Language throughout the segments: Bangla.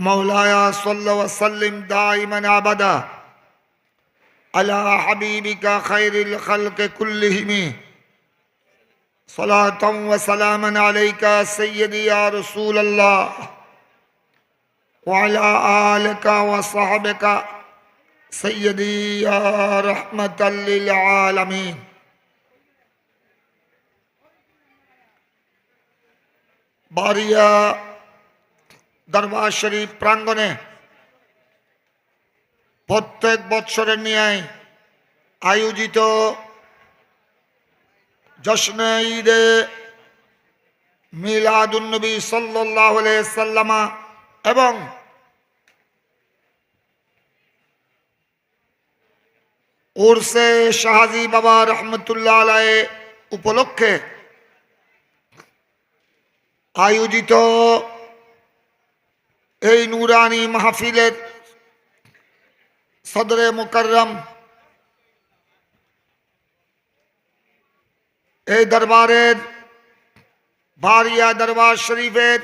मौलाया सल्लल्लाहु अलैहि वसल्लम दाइमन अबदा अला हबीबिका खैरिल खल्क कुल्लिहिम सलातम व सलामन अलैका सय्यदी या रसूल अल्लाह व अला आलिका व सहबिका सय्यदी या रहमतल लिल आलमीन। बारिया दरबार शरीफ प्रांगणे प्रत्येक बत्सरेर न्याय आयोजित जश्न ईदे मिलादुन्नबी सल्लल्लाहु अलैहि वसल्लम एवं उर्से शाहजी बाबा रहमतुल्लाह अलैहि उपलक्षे आयोजित এই নুরানি মাহফিলের সদরে মুকাররম এই দরবারের বারিয়া দরবার শরীফের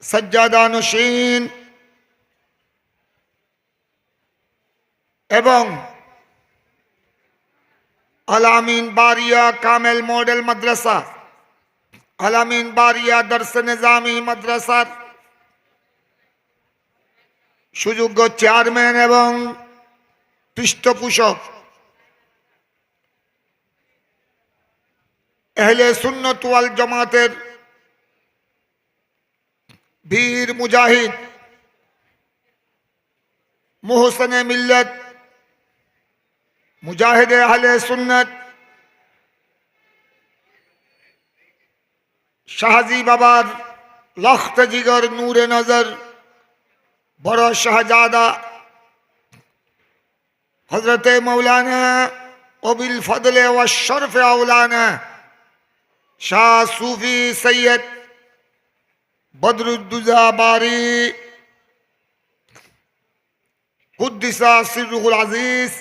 সজ্জাদা নশীন এবং আলামিন বারিয়া কামেল মডেল মাদ্রাসা আলামিন বারিয়া দর্শ নিজামি মাদ্রাসার সুযোগ্য চেয়ারম্যান এবং পৃষ্ঠপোষক আহলে সুন্নাত ওয়াল জামাতের বীর মুজাহিদ মুহসিনে মিল্লাত মুজাহিদে আহলে সুন্নাত शाहजी बाबार लख्त जिगर नूरे नजर बड़ा शहजादा हजरत मौलाना अबिल फदले व शर्फ औलाना शाह सूफी सैयद बदरुद्दुजा बारी कुद्दिसा सिर्रुल अजीज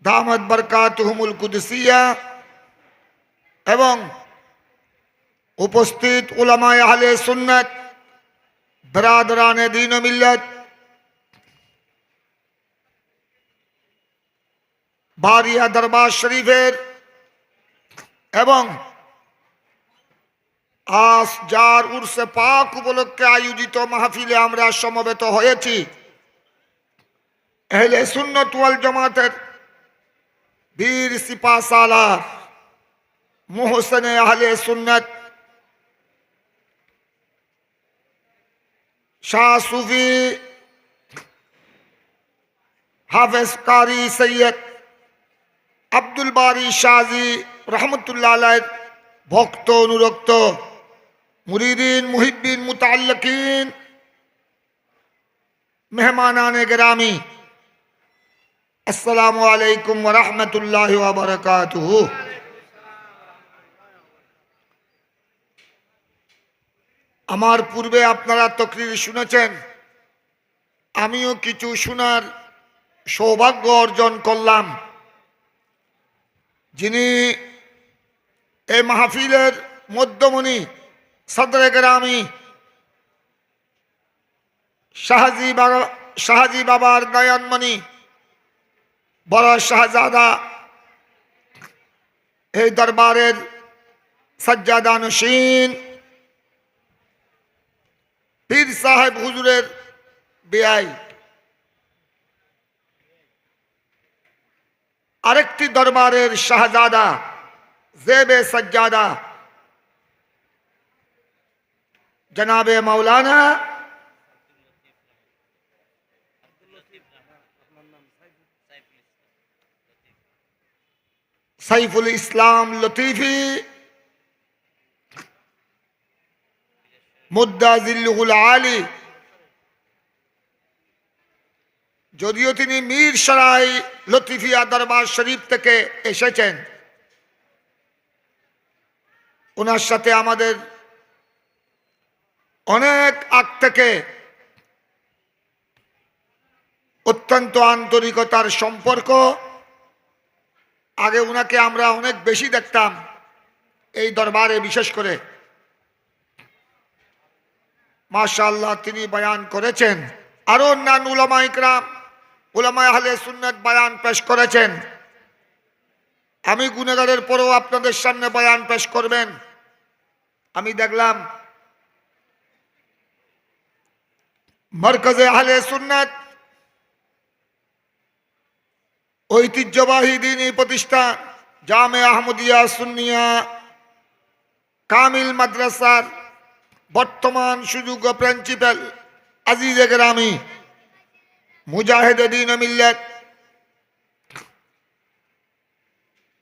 दामद बरकातुहुमुल कुदसिया एवं उपस्थित उलमाए अहले सुन्नत बरादराने दीन मिल्लत बारिया दरबार शरीफेर एवं आज जार उर्से पाक उपलक्षे आयोजित महफिले आमरा समवेत हयेछि अहले सुन्नत वल जमातेर वीर सिपा सालार मुहसिने अहले सुन्नत शाह सूफी हाफिज कारी सैयद अब्दुल बारी शाहजी रहमतुल्लाह अलैह भक्त अनुरक्त मुरीदीन मुहिब्बीन मुताल्लिकीन मेहमानाने गिरामी अस्सलामु अलैकुम व रहमतुल्लाहि व बरकातुहू। आमार पूर्वे आपनारा तकरीर शुनेछेन आमिओ किछु शोनार सौभाग्य अर्जन करलाम। जिनि ए महफिलेर मध्यमणि सदरे ग्रामी शाहजी बाबार नयनमणि बड़ा शाहजादा ए दरबारेर सज्जादा नशीन पीर साहेब हुजूरेर बेआई आरेकटी दरबारेर शाहजादा जेबे सज्जादा जनाबे मौलाना सैफुल इस्लाम लतीफी मुद्दा जिल्लुहुल आली যদিও তিনি মিরসরাই লতিফিয়া দরবার শরীফ থেকে এসেছেন ওনার সাথে আমাদের অনেক আগ থেকে অত্যন্ত আন্তরিকতার সম্পর্ক। আগে উনাকে আমরা অনেক বেশি দেখতাম, এই দরবারে বিশেষ করে মাশাআল্লাহ তিনি বয়ান করেছেন, আরো অন্যান্য উলামা ইকরাম, উলামা আহলে সুন্নাত বয়ান পেশ করেছেন। আমি গুনাহগারের পরেও আপনাদের সামনে বয়ান পেশ করবেন। আমি দেখলাম মারকাজে আহলে সুন্নাত ঐতিহ্যবাহী দ্বীনী প্রতিষ্ঠান জামে আহমদিয়া সুন্নিয়া কামিল মাদ্রাসার বর্তমান সুযোগ্য প্রিন্সিপাল আজিজে গ্রামী মুজাহিদে দ্বীন ও মিল্লাত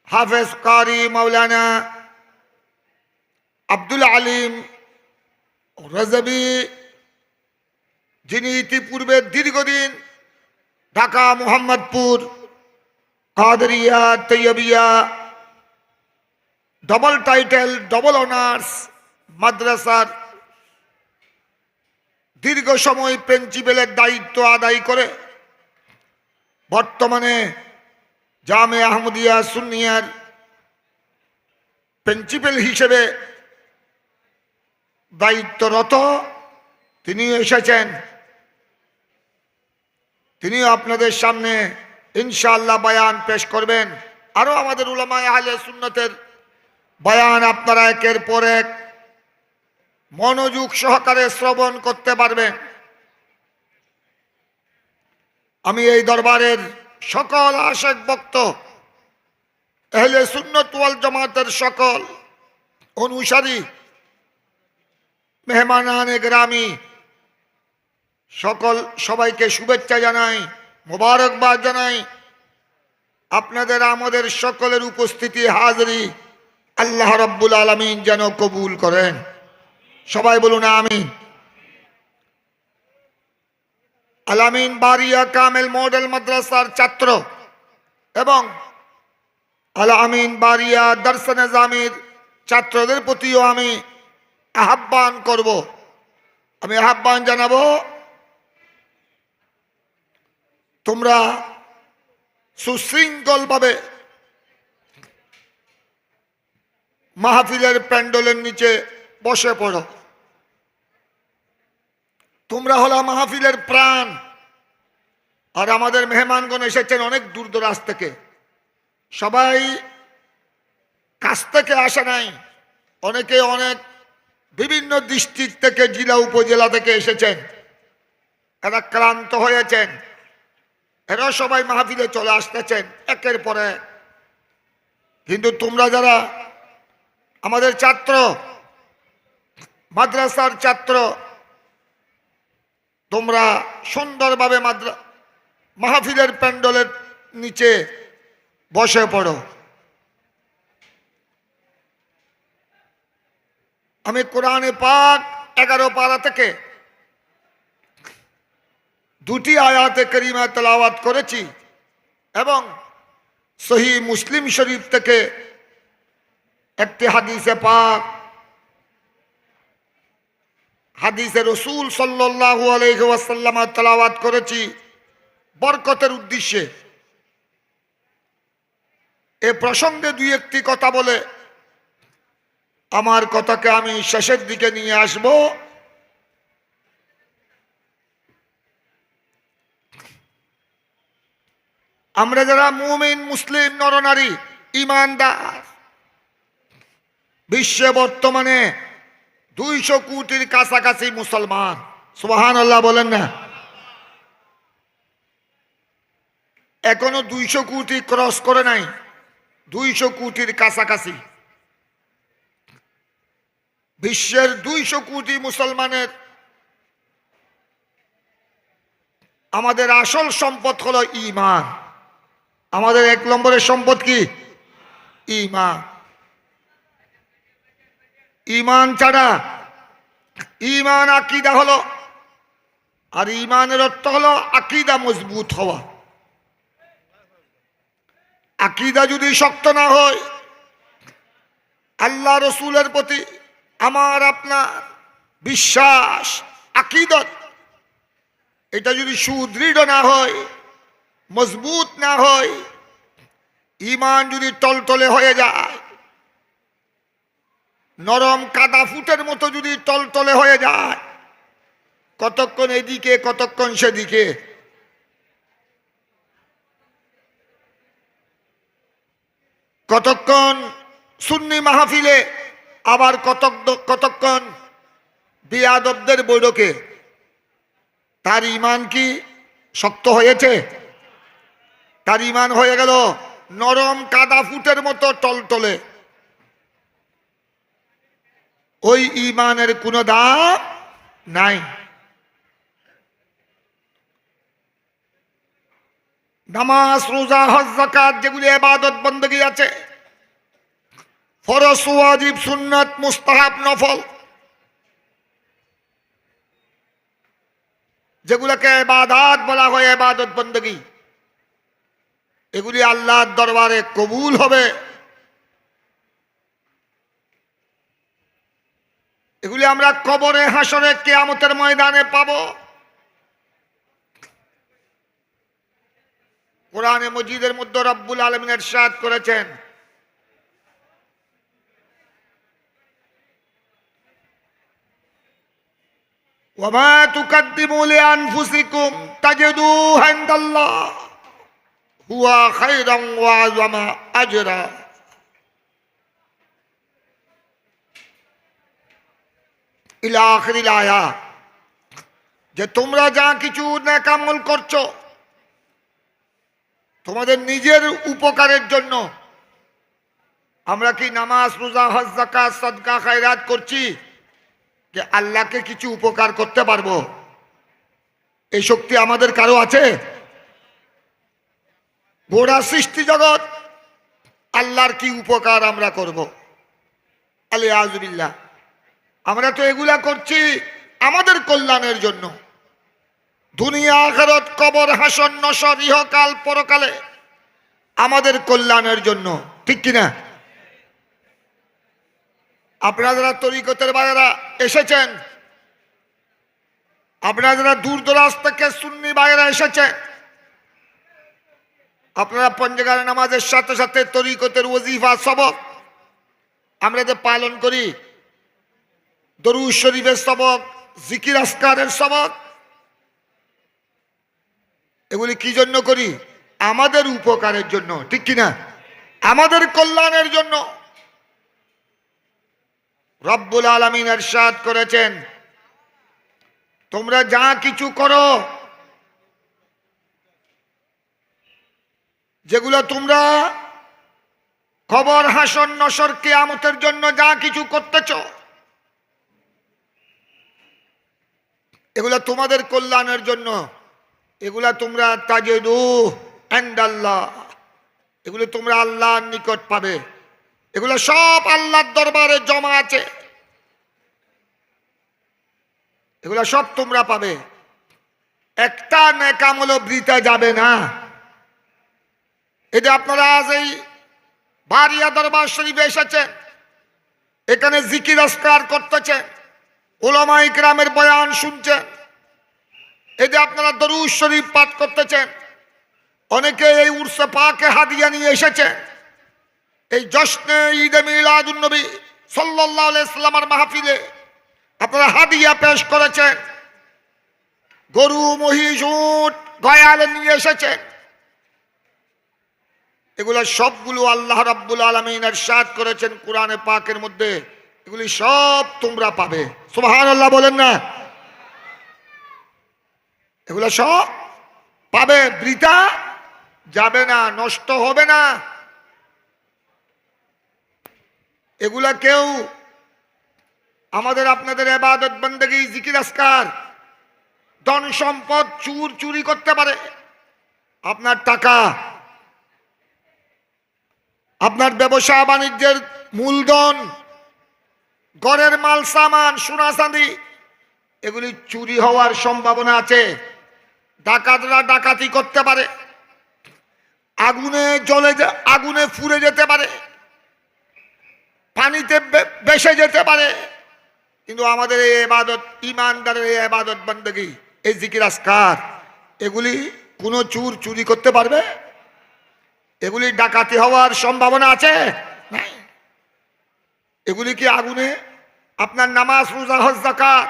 হাফেজ কারি মাওলানা আব্দুল আলিম রাজাবি, যিনি ইতিপূর্বে দীর্ঘদিন Dhaka Mohammadpur Qadiriyya Taiyabia double title double honours মাদ্রাসার দীর্ঘ সময় প্রিন্সিপালের দায়িত্ব আদায় করে বর্তমানে জামে আহমদিয়া সুন্নিয়ার প্রিন্সিপাল হিসেবে দায়িত্বরত তিনি এসেছেন। তিনি আপনাদের সামনে ইনশাআল্লাহ বয়ান পেশ করবেন। আরো আমাদের উলামায়ে আহলে সুন্নাতের বয়ান আপনারা একের পর এক মনোযোগ সহকারে শ্রবণ করতে পারবেন। আমি এই দরবারের সকল আশেক ভক্ত আহলে সুন্নাত ওয়াল জামাতের সকল অনুসারী মেহমানানে গ্রামী সকল সবাইকে শুভেচ্ছা জানাই, মোবারকবাদ জানাই। আপনাদের আমাদের সকলের উপস্থিতি হাজরি আল্লাহ রাব্বুল আলামিন যেন কবুল করেন। সবাই বলুন আমিন। আলামিন বারিয়া কামেল মডেল মাদ্রাসার ছাত্র এবং আলামিন বারিয়া দারসে নিজামির ছাত্রদের প্রতিও আমি আহ্বান করব, আমি আহ্বান জানাবো, তোমরা সুশৃঙ্খলভাবে মাহফিলের প্যান্ডেলের নিচে বসে পড়ো। তোমরা হলো মাহফিলের প্রাণ। আর আমাদের মেহমানগণ এসেছেন অনেক দূর দরাজ থেকে, সবাই কাছ থেকে আসে নাই, অনেকে অনেক বিভিন্ন ডিস্ট্রিক্ট থেকে জেলা উপজেলা থেকে এসেছেন। এরা ক্লান্ত হয়েছেন, এরা সবাই মাহফিলে চলে আসতেছেন একের পরে। কিন্তু তোমরা যারা আমাদের ছাত্র, মাদ্রাসার ছাত্র, তোমরা সুন্দরভাবে মাহফিলের প্যান্ডেলের নিচে বসে পড়ো। আমি কোরআনে পাক 11 পারা থেকে দুটি আয়াতে কারিমা তেলাওয়াত করেছি এবং সহিহ মুসলিম শরীফ থেকে একটি হাদিসে পাক, হাদিসে রসুল সাল্লাল্লাহু আলাইহি ওয়াসাল্লাম তেলাওয়াত করেছি বরকতের উদ্দেশ্যে। এ প্রসঙ্গে দুই একটি কথা বলে আমার কথাকে আমি শেষের দিকে নিয়ে আসব। আমরা যারা মুমিন মুসলিম নরনারী ঈমানদার, বিশ্বে বর্তমানে 200 কোটির কাছাকাছি মুসলমান, সুবহানাল্লাহ বলেন না। এখনো 200 কোটি ক্রস করে নাই, 200 কোটির কাছাকাছি। বিশ্বের 200 কোটি মুসলমানের আমাদের আসল সম্পদ হলো ঈমান। আমাদের 1 নম্বরের সম্পদ কি? ঈমান। ঈমান ছাড়া, ঈমান আকীদা হলো, আর ঈমানের অর্থ হলো আকীদা মজবুত হওয়া। আকীদা যদি শক্ত না হয়, আল্লাহ রসুলের প্রতি আমার আপনার বিশ্বাস, আকীদত, এটা যদি সুদৃঢ় না হয়, মজবুত না হয়, ঈমান যদি টলটলে হয়ে যায়, নরম কাদা ফুটের মতো যদি টলটলে হয়ে যায়, কতক্ষণ এদিকে কতক্ষণ সেদিকে, কতক্ষণ সুন্নি মাহফিলে, আবার কতক্ষণ বেয়াদবদের বৈঠকে, তার ঈমান কি শক্ত হয়েছে? তার ঈমান হয়ে গেল নরম কাদা ফুটের মতো টলটলে। ওই ঈমানের কোনো দাম নাই। নামাজ, রোজা, হজ, যাকাত যেগুলি ইবাদত বندگی আছে, ফরজ, ওয়াজিব, সুন্নাত, মুস্তাহাব, নফল, যেগুলোকে ইবাদত বলা হয়, ইবাদত বندگی, এগুলি আল্লাহর দরবারে কবুল হবে। এগুলি আমরা কবরে, হাসরে, কিয়ামতের ময়দানে পাবো। কোরআনে মজিদের মধ্যে রব্বুল আলামিন ইরশাদ করেছেন, ওয়ামা তুকদ্দিমু লিআনফুসিকুম তাজিদুহু ইনদাল্লাহ হুয়া খায়রান ওয়া আযমা আজরা। ইলা আখিরিল আয়া, যে তোমরা যা কিছু নেক আমল করছো তোমাদের নিজের উপকারের জন্য, আমরা কি নামাজ, রোজা, হজ, যাকাত, সাদকা, খায়রাত করছি যে আল্লাহকে কিছু উপকার করতে পারবো? এই শক্তি আমাদের কারো আছে? গোড়া সৃষ্টি জগৎ, আল্লাহর কি উপকার আমরা করব? আলিয়াযুবিল্লাহ। আমরা তো এগুলা করছি আমাদের কল্যাণের জন্য। দুনিয়া, আখিরাত, কবর, হাসর, নশর, ইহকাল, পরকালে আমাদের কল্যাণের জন্য, ঠিক কিনা? আপনারা যারা তরিকতের বাইরা এসেছেন, আপনারা যারা দূর দরাজ থেকে সুন্নি বাইরা এসেছেন, আপনারা পঞ্জগার নামাজের সাথে সাথে তরিকতের ওজিফা সবক আমরা যে পালন করি, দরুদ শরীফের সবক, জিকির আসকারের সবক, এগুলি কি জন্য করি? আমাদের উপকারের জন্য, ঠিক কিনা? আমাদের কল্যাণের জন্য। রব্বুল আলামিন ইরশাদ করেছেন, তোমরা যা কিছু করো, যেগুলো তোমরা কবর, হাসর, নশর, কিয়ামতের জন্য যা কিছু করতেছ, এগুলা তোমাদের কল্যাণের জন্য। এগুলা তোমরা তাজিদু ইনদাল্লাহ, এগুলো তোমরা আল্লাহর নিকট পাবে। এগুলো সব আল্লাহর দরবারে জমা আছে, এগুলো সব তোমরা পাবে। একটা নেক আমলও বৃথা যাবে না। এই যে আপনারা আজ এই বারিয়া দরবার শরীফে এসেছেন, এখানে জিকির আসকার করতেছেন, উলামা ইকরামের বয়ান শুনছেন, এই যে আপনারা দরুদ শরীফ পাঠ করতেছেন, অনেকে এই উরসে পাকে হাদিয়া নিয়ে এসেছেন, এই জশ্নে ঈদে মিলাদুন নবী সাল্লাল্লাহু আলাইহি সাল্লামের মাহফিলে আপনারা হাদিয়া পেশ করেছেন, গরু, মহিষ, উট, গয়ালে নিয়ে এসেছেন। এগুলো সবগুলো আল্লাহ রাব্বুল আলামিন ইরশাদ করেছেন কোরআনে পাকের মধ্যে, এগুলি সব তোমরা পাবে। সুবহানাল্লাহ বলেন না? এগুলো সব পাবে, বৃথা যাবে না, নষ্ট হবে না। এগুলা কেউ আমাদের আপনাদের ইবাদত বندگی, জিকির আসকার, ধন সম্পদ চুরি করতে পারে। আপনার টাকা, আপনার ব্যবসা বাণিজ্যের মূলধন, ঘরের মাল সামান, সোনা চাঁদি, এগুলি চুরি হওয়ার সম্ভাবনা আছে। ডাকাতরা ডাকাতি করতে পারে, আগুনে জ্বলে, আগুনে পুড়ে যেতে পারে, পানিতে ভেসে যেতে পারে। কিন্তু আমাদের এই ইবাদত, ঈমানদারের এই ইবাদত বندگی, এই জিকির আসকার, এগুলি কোনো চুরি করতে পারবে? এগুলি ডাকাতি হওয়ার সম্ভাবনা আছে? নাই। এগুলি কি আগুনে, আপনার নামাজ রোজা হজ যাকাত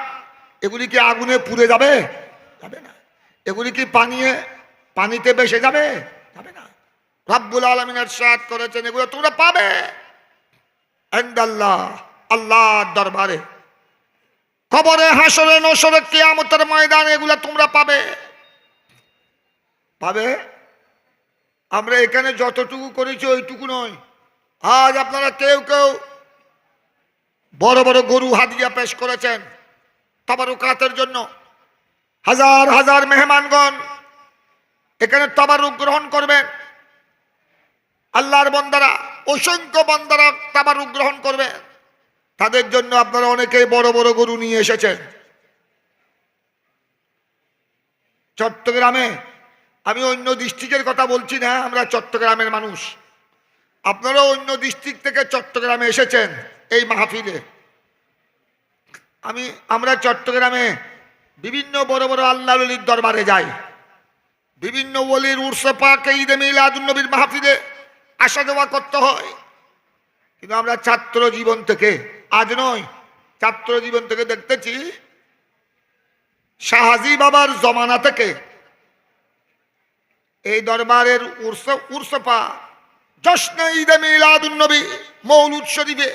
এগুলি কি আগুনে পুড়ে যাবে? যাবে না। এগুলি কি পানিতে ভেসে যাবে? যাবে না। রব্বুল আলামিন ইরশাদ করেছেন এগুলো তোমরা পাবে ইনদাল্লাহ, আল্লাহর দরবারে, কবরে, হাসরে, নসরে, কিয়ামতের ময়দানে এগুলো তোমরা পাবে। পাবে। আমরা এখানে যতটুকু করেছি ওইটুকু নয়। আজ আপনারা কেউ কেউ বড় বড় গরু হাদিয়া পেশ করেছেন তাবারুকাতের জন্য। হাজার হাজার মেহমানগণ এখানে তাবারুক গ্রহণ করবেন। আল্লাহর বান্দারা, অসংখ্য বান্দারা তাবারুক গ্রহণ করবেন। তাদের জন্য আপনারা অনেকেই বড় বড় গরু নিয়ে এসেছেন। চট্টগ্রামে, আমি অন্য ডিস্ট্রিক্টের কথা বলছি না, আমরা চট্টগ্রামের মানুষ। আপনারা অন্য ডিস্ট্রিক্ট থেকে চট্টগ্রামে এসেছেন এই মাহফিলে। আমরা চট্টগ্রামে বিভিন্ন বড় বড় আল্লাহ ওলির দরবারে যাই। বিভিন্ন ওলির উরসে পাক, ঈদে মিলাদুন নবীর মাহফিলে আসা যাওয়া করতে হয়। কিন্তু আমরা ছাত্র জীবন থেকে, আজ নয়, ছাত্র জীবন থেকে দেখতেছি শাহাজি বাবার জমানা থেকে এই দরবারের উরসে পাক, জশ্নে ঈদে মিলাদুন নবী, মৌলুদ শরীফে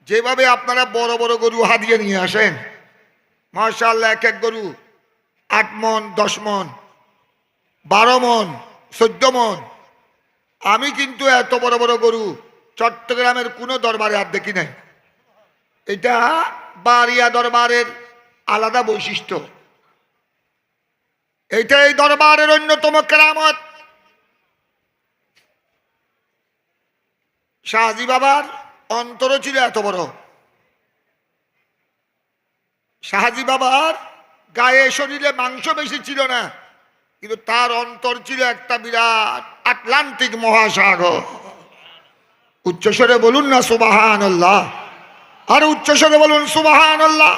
যেভাবে আপনারা বড় বড় গরু হাদিয়ে নিয়ে আসেন, মাশাআল্লাহ, এক এক গরু 8 মন, 10 মন, 12 মন, 14 মন। আমি কিন্তু এত বড় বড় গরু চট্টগ্রামের কোনো দরবারে আর দেখি নাই। এটা বারিয়া দরবারের আলাদা বৈশিষ্ট্য। এইটা এই দরবারের অন্যতম কেরামত। শাহজি বাবার অন্তরও ছিল এত বড়। শাহজি বাবার গায়ে শরীরে মাংস বেশি ছিল না, কিন্তু তার অন্তর ছিল একটা বিরাট আটলান্টিক মহাসাগর। উচ্চস্বরে বলুন না সুবহানাল্লাহ, আর উচ্চস্বরে বলুন সুবহানাল্লাহ।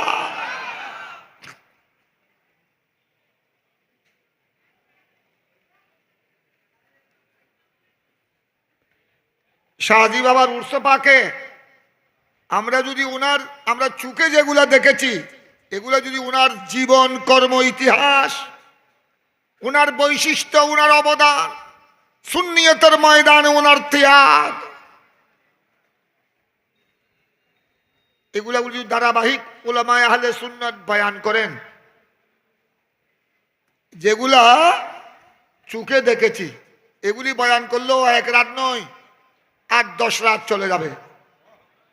শাহজি বাবার উরসে পাকে আমরা চুকে যেগুলা দেখেছি, এগুলা যদি উনার জীবন, কর্ম, ইতিহাস, উনার বৈশিষ্ট্য, উনার অবদান, সুন্নিয়তের ময়দানে উনার ত্যাগ, এগুলা যদি ধারাবাহিক উলামায়ে আহলে সুন্নাত বয়ান করেন, যেগুলা চোখে দেখেছি এগুলি বয়ান করলেও 1 রাত নয়, 8-10 রাত চলে যাবে।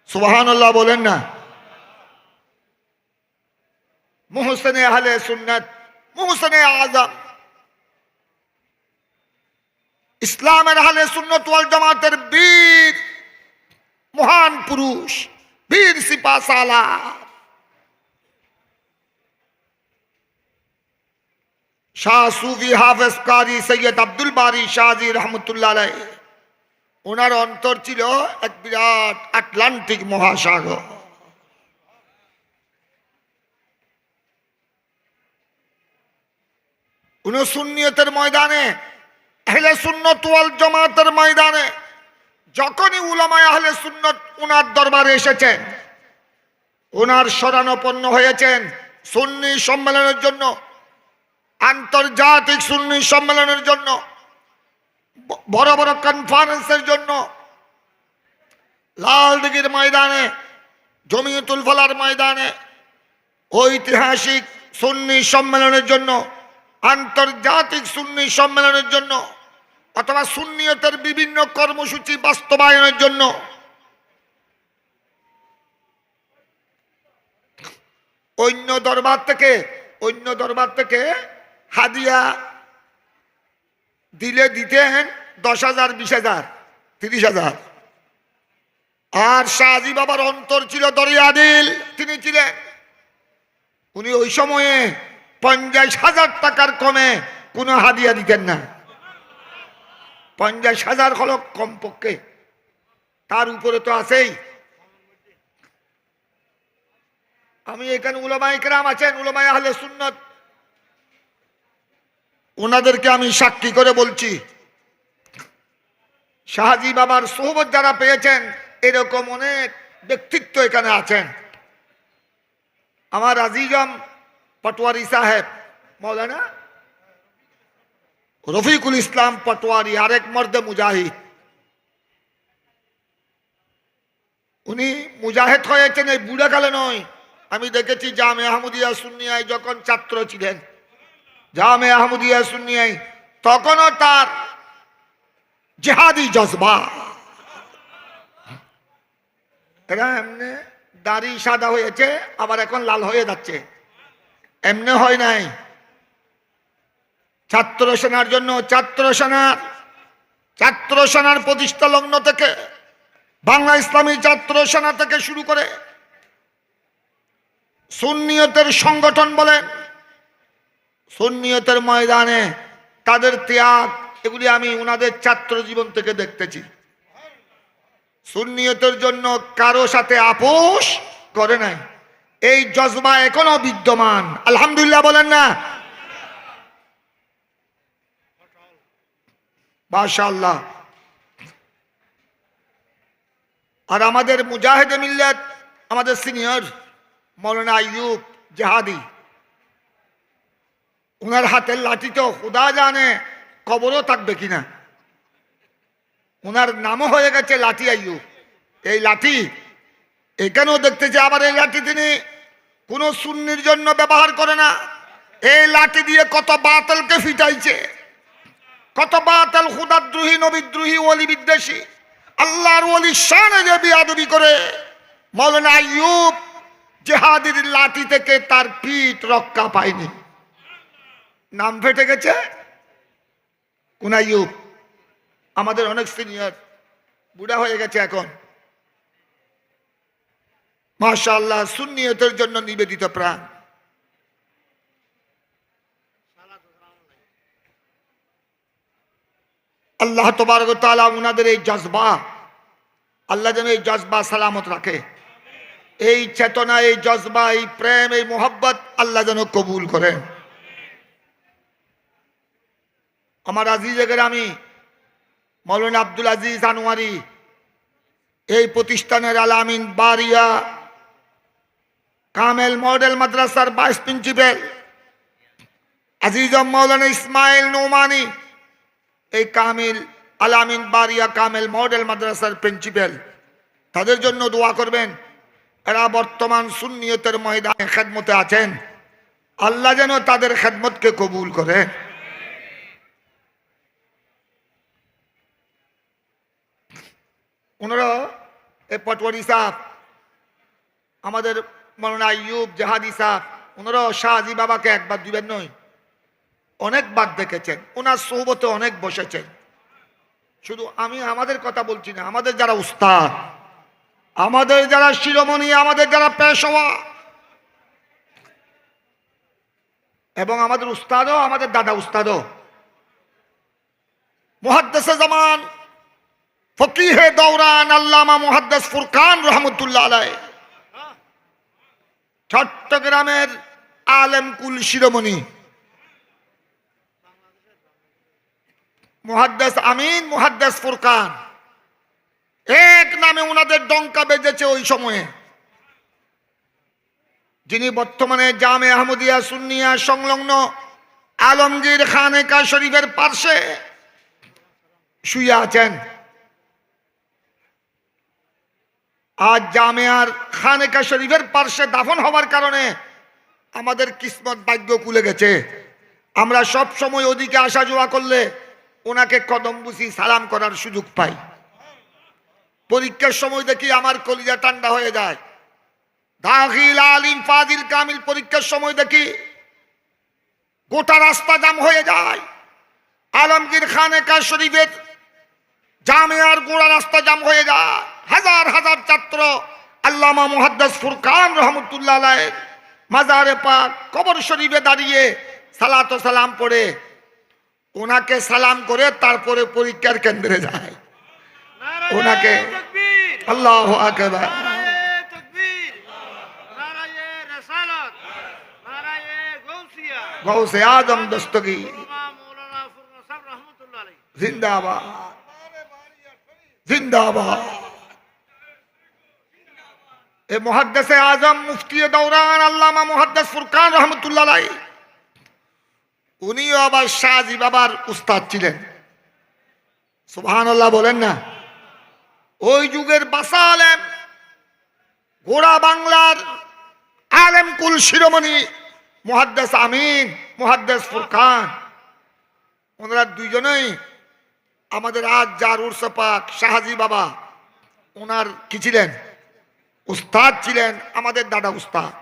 সুবহানাল্লাহ বলেন না। মুহসিনে আহলে সুন্নাত, মুহসিনে আযম, ইসলামের আহলে সুন্নাত ওয়াল জামাতের বীর, মহান পুরুষ, বীর সিপাহ সালার শাহ সুফি হাফেজ কারি সৈয়দ আব্দুল বারী শাহজি রহমতুল্লাহ আলাইহি, ওনার অন্তর ছিল এক বিরাট আটলান্টিক মহাসাগর। উনি সুন্নিয়তের ময়দানে, আহলে সুন্নাত ওয়াল জামাতের ময়দানে যখনই উলামায়ে আহলে সুন্নাত ওনার দরবারে এসেছেন, ওনার শরণাপন্ন হয়েছেন সুন্নি সম্মেলনের জন্য, আন্তর্জাতিক সুন্নি সম্মেলনের জন্য, বড় বড় কনফারেন্সের জন্য, লালদিঘির ময়দানে, জমিয়তুল ফালার ময়দানে ঐতিহাসিক সুন্নি সম্মেলনের জন্য, আন্তর্জাতিক সুন্নি সম্মেলনের জন্য, অথবা সুন্নিয়তের বিভিন্ন কর্মসূচি বাস্তবায়নের জন্য অন্য দরবার থেকে হাদিয়া দিতেন 10,000, 20,000, 30,000। আর শাহজি বাবার অন্তর ছিল দরিয়া দিল। তিনি ছিলেন, উনি ওই সময়ে 50,000 টাকার কমে কোনো হাদিয়া দিতেন না। 50,000 হলো কমপক্ষে, তার উপরে তো আছেই। আমি এখানে উলামায়ে কেরাম আছেন, উলামায়ে আহলে সুন্নাত, ওনাদেরকে আমি সাক্ষী করে বলছি, শাহজি বাবার সোহবত যারা পেয়েছেন, এরকম অনেক ব্যক্তিত্ব এখানে আছেন। আমার আজিজম পটোয়ারি সাহেব, মৌলানা রফিকুল ইসলাম পটোয়ারি, আরেক মর্দে মুজাহিদ। উনি মুজাহিদ হয়েছেন এই বুড়াকালে নয়। আমি দেখেছি জামে আহমদিয়া সুন্নিয়ায় যখন ছাত্র ছিলেন, জামে আহমদিয়া সুন্নিয়ায়, তখনও তার জিহাদি জজবা। এরা এমনি দাড়ি সাদা হয়েছে, আবার এখন লাল হয়ে যাচ্ছে, এমনি হয় নাই। ছাত্র সেনার জন্য ছাত্র সেনার প্রতিষ্ঠা লগ্ন থেকে, বাংলা ইসলামী ছাত্র সেনা থেকে শুরু করে সুন্নিয়তের সংগঠন বলেন, সুন্নিয়তের ময়দানে তাদের ত্যাগ, এগুলি আমি উনাদের ছাত্র জীবন থেকে দেখতেছি। সুন্নিয়তের জন্য কারো সাথে আপোষ করে নাই, এই জজবা এখনো বিদ্যমান। আলহামদুলিল্লাহ বলেন না? মাশাআল্লাহ। আর আমাদের মুজাহিদে মিল্লাত, আমাদের সিনিয়র মৌলানা আইয়ুব জাহাদি, ওনার হাতের লাঠি তো খুদা জানে কবরও থাকবে কিনা। ওনার নামও হয়ে গেছে লাঠি আইয়ুব। এই লাঠি এখানেও দেখতেছে, আবার এই লাঠি তিনি কোন সুন্নির জন্য ব্যবহার করে না। এই লাঠি দিয়ে কত বাতিলকে ফিটাইছে, কত বাতিল খুদাদ্রোহী, নবীদ্রোহী, ওলি বিদ্বেষী, আল্লাহর ওলি শানে যে বিয়াদবি করে, মৌলানা আইয়ুব জিহাদির লাঠি থেকে তার পিঠ রক্ষা পায়নি, নাম ফেটে গেছে। কোন আইয়ুব? আমাদের অনেক সিনিয়র, বুড়া হয়ে গেছে এখন। মাশাআল্লাহ, সুন্নিয়তের জন্য নিবেদিত প্রাণ। আল্লাহ তাবারক ওয়া তাআলা উনাদের এই জজবা, আল্লাহ যেন এই জজবা সালামত রাখে। এই চেতনা, এই জজবা, এই প্রেম, এই মোহাব্বত আল্লাহ যেন কবুল করেন। আমার আজিজ গ্রামী মৌলানা আব্দুল আজিজ আনোয়ারি, এই প্রতিষ্ঠানের আল আমিন বারিয়া কামেল মডেল মাদ্রাসার ভাইস প্রিন্সিপাল, আজিজম মৌলানা ইসমাইল নোমানি, এই কামিল আল আমিন বারিয়া কামেল মডেল মাদ্রাসার প্রিন্সিপাল, তাদের জন্য দোয়া করবেন। এরা বর্তমান সুন্নিয়তের ময়দানে খেদমতে আছেন, আল্লাহ যেন তাদের খেদমতকে কবুল করে। ওনারা এই পটওয়ারি সাহেব, আমাদের মৌলানা আইয়ুব জাহাদি সাহেব, ওনারাও শাহজি বাবাকে একবার দুইবার নয় অনেকবার দেখেছেন, ওনার সোহবতে অনেক বসেছেন। শুধু আমি আমাদের কথা বলছি না, আমাদের যারা উস্তাদ, আমাদের যারা শিরোমণি, আমাদের যারা পেশওয়া, এবং আমাদের উস্তাদও, আমাদের দাদা উস্তাদও, মুহাদ্দিসে জামান ফকিহে দৌরান আল্লামা মুহাদ্দিস ফুরকান রহমতুল্লাহ আলাইহি, চট্টগ্রামের আলেম কুল শিরোমণি মুহাদ্দিস আমিন, মুহাদ্দিস ফুরকান, এক নামে ওনাদের ডঙ্কা বেজেছে ওই সময়ে। যিনি বর্তমানে জামে আহমদিয়া সুন্নিয়া সংলগ্ন আলমগীর খানেকা শরীফের পার্শ্বে শুয়ে আছেন। আজ জামেয়ার খানেকা শরীফের পার্শ্বে দাফন হওয়ার কারণে আমাদের কিসমত ভাগ্য খুলে গেছে। আমরা সব সময় ওদিকে আসা যাওয়া করলে ওনাকে কদম বুঝি সালাম করার সুযোগ পাই। পরীক্ষার সময় দেখি আমার কলিজা ঠান্ডা হয়ে যায়। দাখিল আলিম ফাজিল কামিল পরীক্ষার সময় দেখি গোটা রাস্তা জাম হয়ে যায়। আলমগীর খানেকা শরীফের জামেয়ার গোড়া রাস্তা জাম হয়ে যায়। হাজার হাজার ছাত্র আল্লামা মুহাদ্দিস ফুরকান রহমতুল্লাহ আলাইহির মাজারে পাক কবর শরীফে দাঁড়িয়ে সালাত ও সালাম পড়ে ওনাকে সালাম করে তারপরে পরীক্ষার কেন্দ্রে যায়। ওনাকে আল্লাহু আকবার, গৌসে আজম দস্তগীর জিন্দাবাদ, জিন্দাবাদ। এ মুহাদ্দিসে আজম মুফতি দৌরান আল্লামা মুহাদ্দিস ফুরকান রহমতুল্লাহ আলাইহি, উনিও আবার শাহজি বাবার উস্তাদ ছিলেন। সুবহানাল্লাহ বলেন না। ওই যুগের বাসা আলেম, গোড়া বাংলার আলেম কুল শিরোমণি মুহাদ্দিস আমিন, মুহাদ্দিস ফুরকান, ওনারা দুইজনেই আমাদের আজ যার উর্স পাক শাহজি বাবা, ওনার কি ছিলেন? উস্তাদ ছিলেন, আমাদের দাদা উস্তাদ।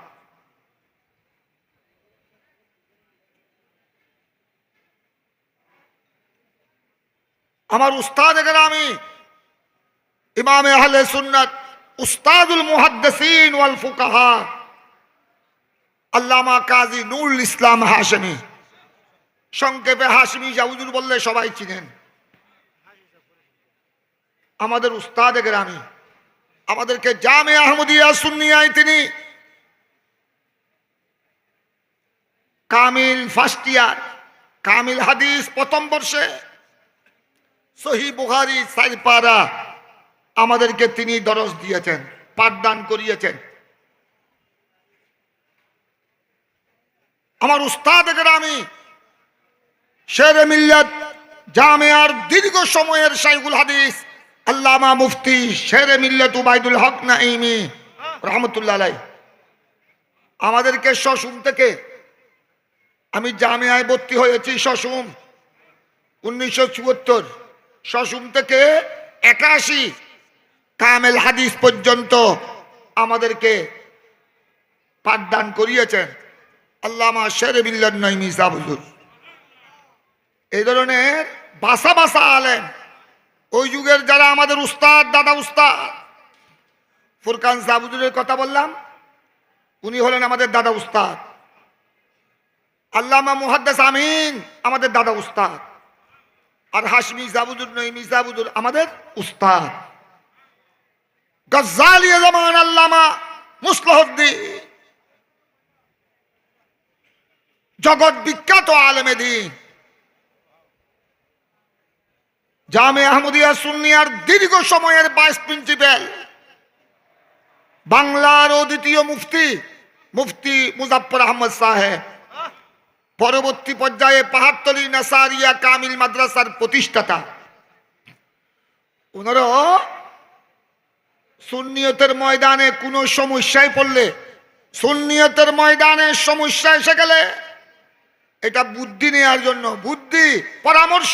আমার উস্তাদ গ্রামী ইমামে আহলে সুন্নাত উস্তাদুল মুহাদ্দিসিন ওয়াল ফুকাহা আল্লামা কাজী নুরুল ইসলাম হাশমি, সংক্ষেপে হাশমি হুজুর বললে সবাই চিনেন। আমাদের উস্তাদ গ্রামী, আমাদেরকে জামে আহমদিয়া সুন্নিয়ায় তিনি কামিল ফার্স্ট ইয়ার, কামিল হাদিস প্রথম বর্ষে, সহিহ বুখারী 4 পারা আমাদেরকে তিনি দরস দিয়েছেন, পাঠদান করিয়েছেন। আমার উস্তাদ গ্রামী শেরে মিল্লাত জামিয়ার দীর্ঘ সময়ের শাইখুল হাদিস আল্লামা মুফতি শেরে মিল্লাত উবাইদুল হক নাঈমি রহমতুল্লাহ আলাইহি, আমাদেরকে শশুম থেকে, আমি জামিয়ায় ভর্তি হয়েছি শশুম 1974, শশুম থেকে 81 কামেল হাদিস পর্যন্ত আমাদেরকে পাঠদান করিয়েছেন আল্লামা শেরে মিল্লাত নাঈমি সাহেব হুজুর। এই ধরনের বাসা বাসা আলেম ওই যুগের যারা আমাদের উস্তাদ, দাদা উস্তাদ ফুরকান সাহেব হুজুরের কথা বললাম, উনি হলেন আমাদের দাদা উস্তাদ। আল্লামা মুহাদ্দিস আমিন আমাদের দাদা উস্তাদ, আর হাশমি সাহেব হুজুর, নঈমি সাহেব হুজুর আমাদের উস্তাদ। গজ্জালি জামান আল্লামা মুসলিহুদ্দিন জগৎ বিখ্যাত আলেমে দ্বীন, জামে আহমদিয়া সুন্নিয়ার দীর্ঘ সময়ের ভাইস প্রিন্সিপাল, বাংলার দ্বিতীয় মুফতি, মুফতি মুজাফফর আহমদ সাহেব, পরবর্তী পর্যায়ে পাহাড়তলী নাসারিয়া কামিল মাদ্রাসার প্রতিষ্ঠাতা। ওনারও সুন্নিয়তের ময়দানে কোনো সমস্যায় পড়লে, সুন্নিয়তের ময়দানে সমস্যা এসে গেলে এটা বুদ্ধি নেওয়ার জন্য, বুদ্ধি পরামর্শ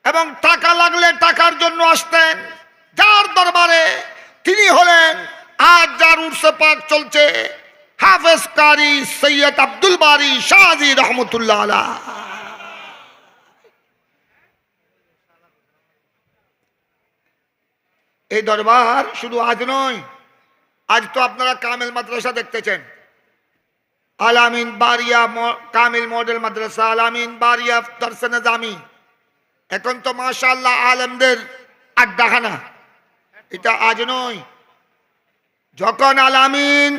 এবং টাকা লাগলে টাকার জন্য আসতেন যার দরবারে, তিনি হলেন আজ যার উর্সে পাক চলছে হাফেজ কারি সৈয়দ আব্দুল বারী শাহজি রহমতুল্লাহ আলাইহি। এই দরবার শুধু আজ নয়, আজ তো আপনারা কামিল মাদ্রাসা দেখতেছেন, আলামিন বারিয়া কামিল মডেল মাদ্রাসা, আলামিন বারিয়া দরস নিজামি, এখন তো মাশাআল্লাহ আলেমদের আড্ডাখানা। এটা আজ নয়, যখন আলামিন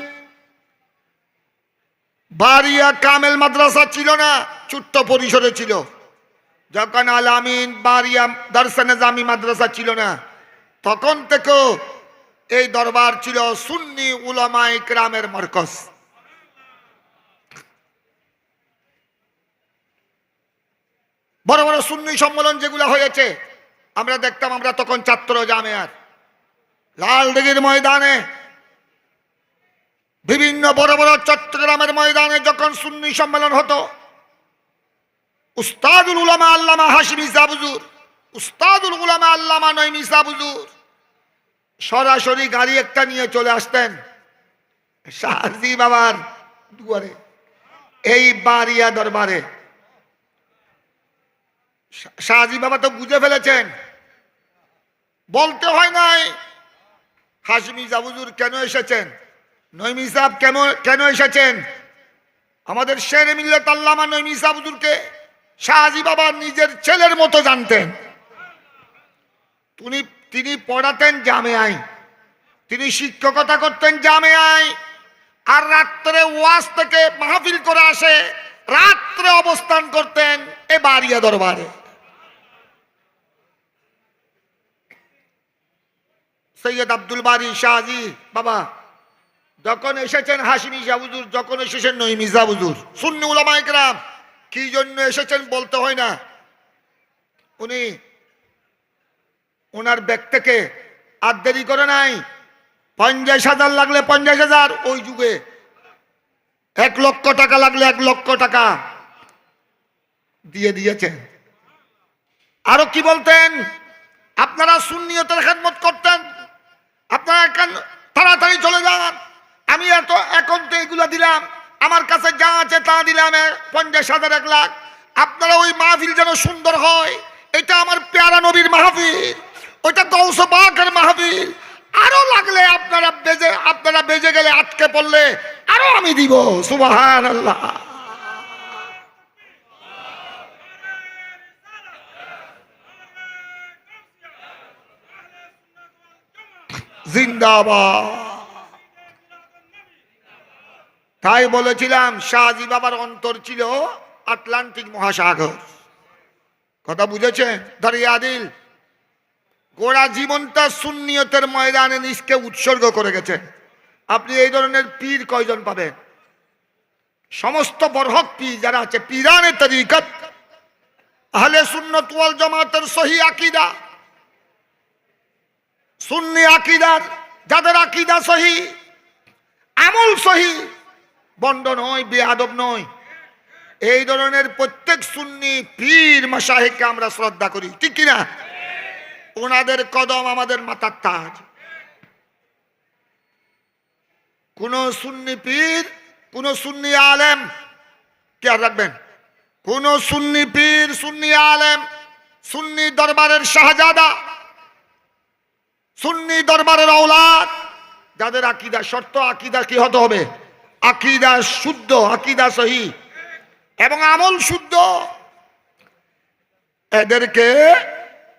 বারিয়া কামেল মাদ্রাসা ছিল না, ছোট্ট পরিসরে ছিল, যখন আলামিন বারিয়া দরস নিজামি মাদ্রাসা ছিল না, তখন থেকেও এই দরবার ছিল সুন্নি উলামায়ে কেরামের মারকাজ। বড় বড় সুন্নি সম্মেলন যেগুলো হয়েছে আমরা দেখতাম, আমরা তখন ছাত্র জামিয়ার, লালদিঘির ময়দানে, বিভিন্ন বড় বড় চট্টগ্রামের ময়দানে যখন সুন্নি সম্মেলন হতো, উস্তাদুল উলামা আল্লামা হাশমি সাহেব হুজুর, উস্তাদুল উলামা আল্লামা নঈমি সাহেব হুজুর সরাসরি গাড়ি একটা নিয়ে চলে আসতেন শাহজি বাবার দুয়ারে, এই বারিয়া দরবারে। শাহজি বাবা তো বুঝে ফেলেছেন, বলতে হয় নাই হাশমি সাহেব হুজুর কেন এসেছেন, নঈমি সাহেব কেন এসেছেন। আমাদের শেরে মিল্লাত আল্লামা নঈমি সাহেব হুজুরকে শাহজি বাবা নিজের ছেলের মতো জানতেন। তিনি পড়াতেন জামিয়ায়, তিনি শিক্ষকতা করতেন জামিয়ায়, আর রাত্রে ওয়াজ থেকে মাহফিল করে আসে রাত্রে অবস্থান করতেন এ বারিয়া দরবারে। সৈয়দ আব্দুল বারী শাহজি বাবা যখন এসেছেন হাশিমি শাহ হুজুর, যখন এসেছেন নঈমী শাহ হুজুর, সুন্নি উলামায়ে কেরাম, কি জন্য এসেছেন বলতে হয় না। উনি ওনার ব্যাগ থেকে আর দেরি করে নাই, 50,000 লাগলে 50,000, ওই যুগে 1 লক্ষ টাকা লাগলে 1 লক্ষ টাকা দিয়ে দিয়েছেন। আরো কি বলতেন, আপনারা সুন্নিয়তের খেদমত করতেন, আপনারা তাড়াতাড়ি চলে যান, আমি এখন তো এগুলো দিলাম, আমার কাছে যা আছে তা দিলাম, 50,000 1 লাখ, আপনারা ওই মাহফিল যেন সুন্দর হয়, এটা আমার প্যারা নবীর মাহফিল, ওইটা গৌসে পাকের মাহফিল, আরো লাগলে আপনারা বেজে গেলে আটকে পড়লে আরো আমি দিব। সুবহানাল্লাহ। জিন্দাবাদ। তাই বলেছিলাম শাহজি বাবার অন্তর ছিল আটলান্টিক মহাসাগর। কথা বুঝেছেন? দরিয়া দিল গোড়া জীবনটা সুন্নিয়তের ময়দানে নিজকে উৎসর্গ করে গেছেন। আপনি এই ধরনের পীর কয়জন পাবেন? সমস্ত বরহক পীর যারা আছে, পীরানে তরিকত, আহলে সুন্নাত ওয়াল জামাতের সহি আকীদা, সুন্নি আকীদার যাদের আকীদা সহি, আমল সহি, বন্ড নয়, বেয়াদব নয়, এই ধরনের প্রত্যেক সুন্নি পীর মাশায়েখকে আমরা শ্রদ্ধা করি, ঠিক কিনা? ওনাদের কদম আমাদের মাথার তাজ। কোন সুন্নি পীর, কোন সুন্নি আলেম, খেয়াল রাখবেন, কোন সুন্নি পীর, সুন্নি আলেম, সুন্নি দরবারের শাহজাদা, সুন্নি দরবারের আওলাদ, যাদের আকীদা শর্ত, আকীদা কি হতে হবে? আকীদা শুদ্ধ, আকীদা সহি এবং আমল শুদ্ধ,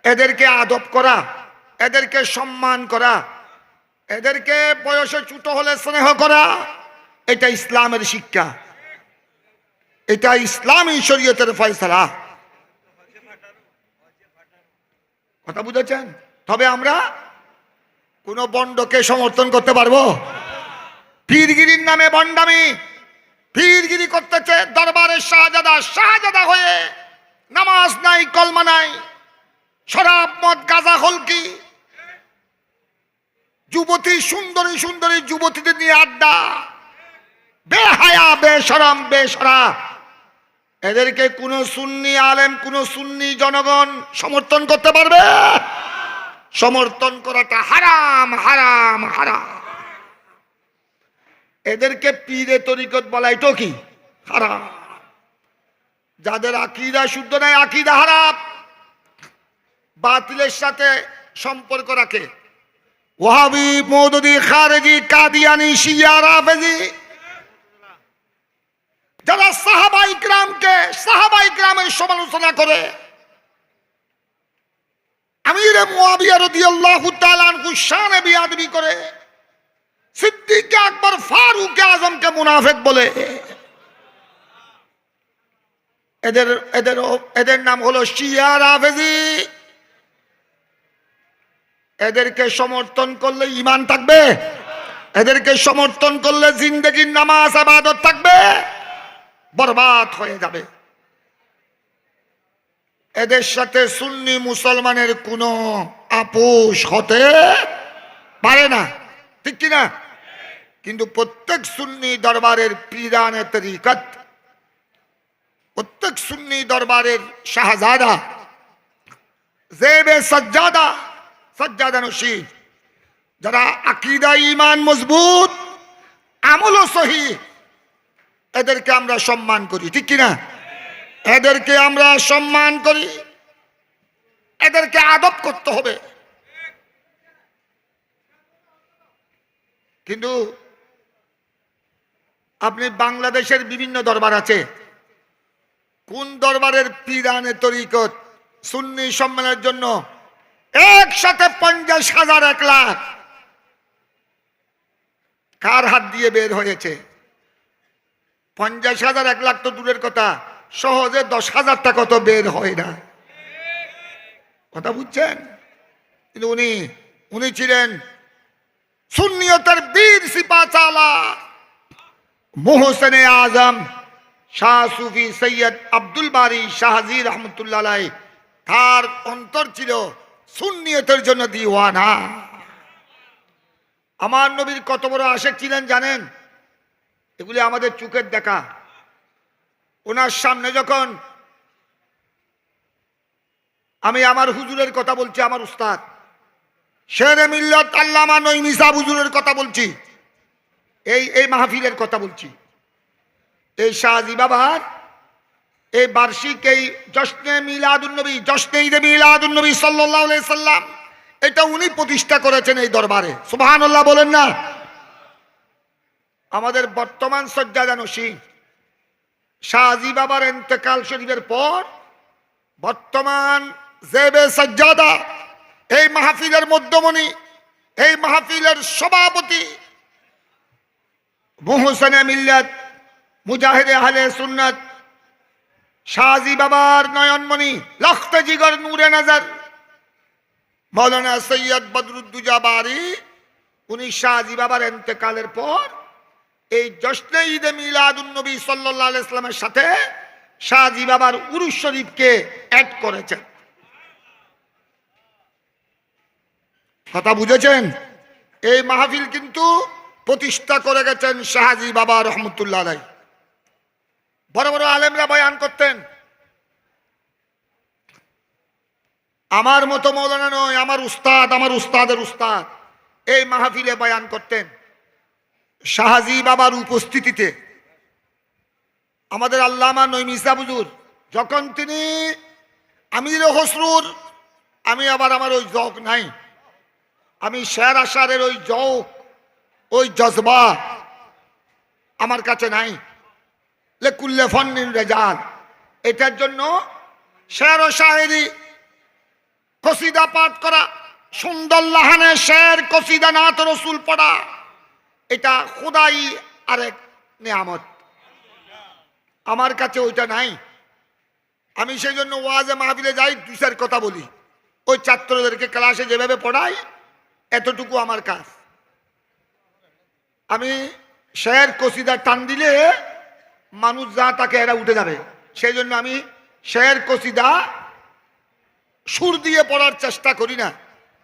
এদেরকে আদব করা, এদেরকে সম্মান করা, এদেরকে বয়সে ছোট হলে স্নেহ করা, এটা ইসলামের শিক্ষা, এটা ইসলামী শরীয়তের ফয়সালা। কথা বুঝেছেন? তবে আমরা কোন বন্ডকে সমর্থন করতে পারবো? পীরগিরির নামে বন্ডামি, পীরগিরি করতেছে, দরবারের শাহজাদা হয়ে নামাজ নাই, কলমা নাই, শরাব মদ গাঁজা হলকি, যুবতী, সুন্দরী সুন্দরী যুবতীদের নিয়ে আড্ডা, বেহায়া, বেশরম, বেশরা, এদেরকে কোন সুন্নি আলেম, কোন সুন্নি জনগণ সমর্থন করতে পারবে? সমর্থন করাটা হারাম, হারাম, হারাম। এদেরকে পীরে তরিকত বলা, এটাও কি হারাম। যাদের আকীদা শুদ্ধ নাই, আকীদা হারাম, বাতিলের সাথে সম্পর্ক রাখে, ওয়াহাবি, মওদুদি, খারেজি, কাদিয়ানি, শিয়া, রাফেজি, যারা সাহাবায়ে কেরামের সমালোচনা করে, আমিরে মুয়াবিয়া রাদিয়াল্লাহু তাআলা আনহু শানে বিয়াদবি করে, সিদ্দিক আকবর, ফারুক আজমকে মুনাফিক বলে, এদের নাম হলো শিয়া, রাফেজি। এদেরকে সমর্থন করলে ঈমান থাকবে? এদেরকে সমর্থন করলে জিন্দেগির নামাজ ইবাদত থাকবে? বরবাদ হয়ে যাবে। এদের সাথে সুন্নি মুসলমানের কোনো আপোষ হতে পারে না, ঠিক কিনা? কিন্তু প্রত্যেক সুন্নি দরবারের পীরানে তরিকত, প্রত্যেক সুন্নি দরবারের শাহজাদা, জেবে সজ্জাদা নশীদ, যারা আকীদা ঈমান মজবুত, আমল সহি, এদেরকে আমরা সম্মান করি, ঠিক কিনা? এদেরকে আমরা সম্মান করি, এদেরকে আদব করতে হবে। কিন্তু আপনি বাংলাদেশের বিভিন্ন দরবার আছে, কোন দরবারের পীরানে তরিকত সুন্নি সম্মেলনের জন্য একসাথে 50,000 1 লাখ কার হাত দিয়ে বের হয়েছে? 50,000 1 লাখ তো দূরের কথা, সহজে 10,000 টাকা তো বের হয় না। কথা বুঝছেন? কিন্তু উনি ছিলেন সুন্নিয়তের বীর সিপাহসালা মোহসেনে আজম শাহ সুফি সৈয়দ আব্দুল বারী শাহজি রহমতুল্লাহ আলাইহি, তার অন্তর ছিল সুন্নিয়তের জন্য দিওয়ানা। আমার নবীর কত বড় আশেক ছিলেন জানেন? এগুলি আমাদের চোখের দেখা। ওনার সামনে যখন আমি আমার হুজুরের কথা বলছি, আমার উস্তাদ শেরে মিল্লাত আল্লামা নঈমী সাহেব হুজুরের কথা বলছি, এই মাহফিলের কথা বলছি, এই শাহজি বাবার এই বার্ষিক এই জশ্নে মিলাদুন নবী, জশ্নে ঈদে মিলাদুন নবী সাল্লাল্লাহু আলাইহি সাল্লাম, এটা উনি প্রতিষ্ঠা করেছেন এই দরবারে। সুবহানাল্লাহ বলেন না? আমাদের বর্তমান সজ্জাদানসী শাহজি বাবার ইন্তেকাল শরীফের পর বর্তমান জেবে সজ্জাদা, এই মাহফিলের মধ্যমণি, এই মাহফিলের সভাপতি মুহসিনে মিল্লাত মুজাহিদে আহলে সুন্নাত শাহজি বাবার নয়নমণি লখতে জিগর নূরে নজর মৌলানা সৈয়দ বদরুদ্দোজা বারী, উনি শাহজি বাবার ইন্তেকালের পর এই জশ্নে ঈদে মিলাদুন নবী সাল্লাল্লাহু আলাইহি সাল্লামের সাথে শাহজি বাবার উরুস শরীফকে অ্যাড করেছেন। কথা বুঝেছেন? এই মাহফিল কিন্তু প্রতিষ্ঠা করে গেছেন শাহজি বাবা রহমতুল্লাহ আলাইহি। বড় বড় আলেমরা বয়ান করতেন, আমার মতো মৌলানা নয়, আমার উস্তাদ, আমার উস্তাদের উস্তাদ এই মাহফিলে বয়ান করতেন। শাহজি বাবার উপস্থিতিতে আমাদের আল্লামা নঈমী সাহেব হুজুর যখন তিনি আমিরে খসরুর, আমি আবার আমার ওই জক নাই, আমি শের আশারের ওই জক ওই জজবা আমার কাছে নাই, লেকুল্লে ফন্নিন রেজাল, এটার জন্য শের ও শায়েরি কসিদা পাঠ করা, সুন্দর লাহানে শের কসিদা নাত রসুল পড়া, এটা খোদাই আরেক নেয়ামত। আমার কাছে ওইটা নাই। আমি সেই জন্য ওয়াজে মাহফিলে যাই, দুইটার কথা বলি, ওই ছাত্রদেরকে ক্লাসে যেভাবে পড়াই এতটুকু আমার কাজ। আমি শের কসিদা টান দিলে মানুষ যা তাকে এরা উঠে যাবে, সেই জন্য আমি শের কসিদা সুর দিয়ে পড়ার চেষ্টা করি না,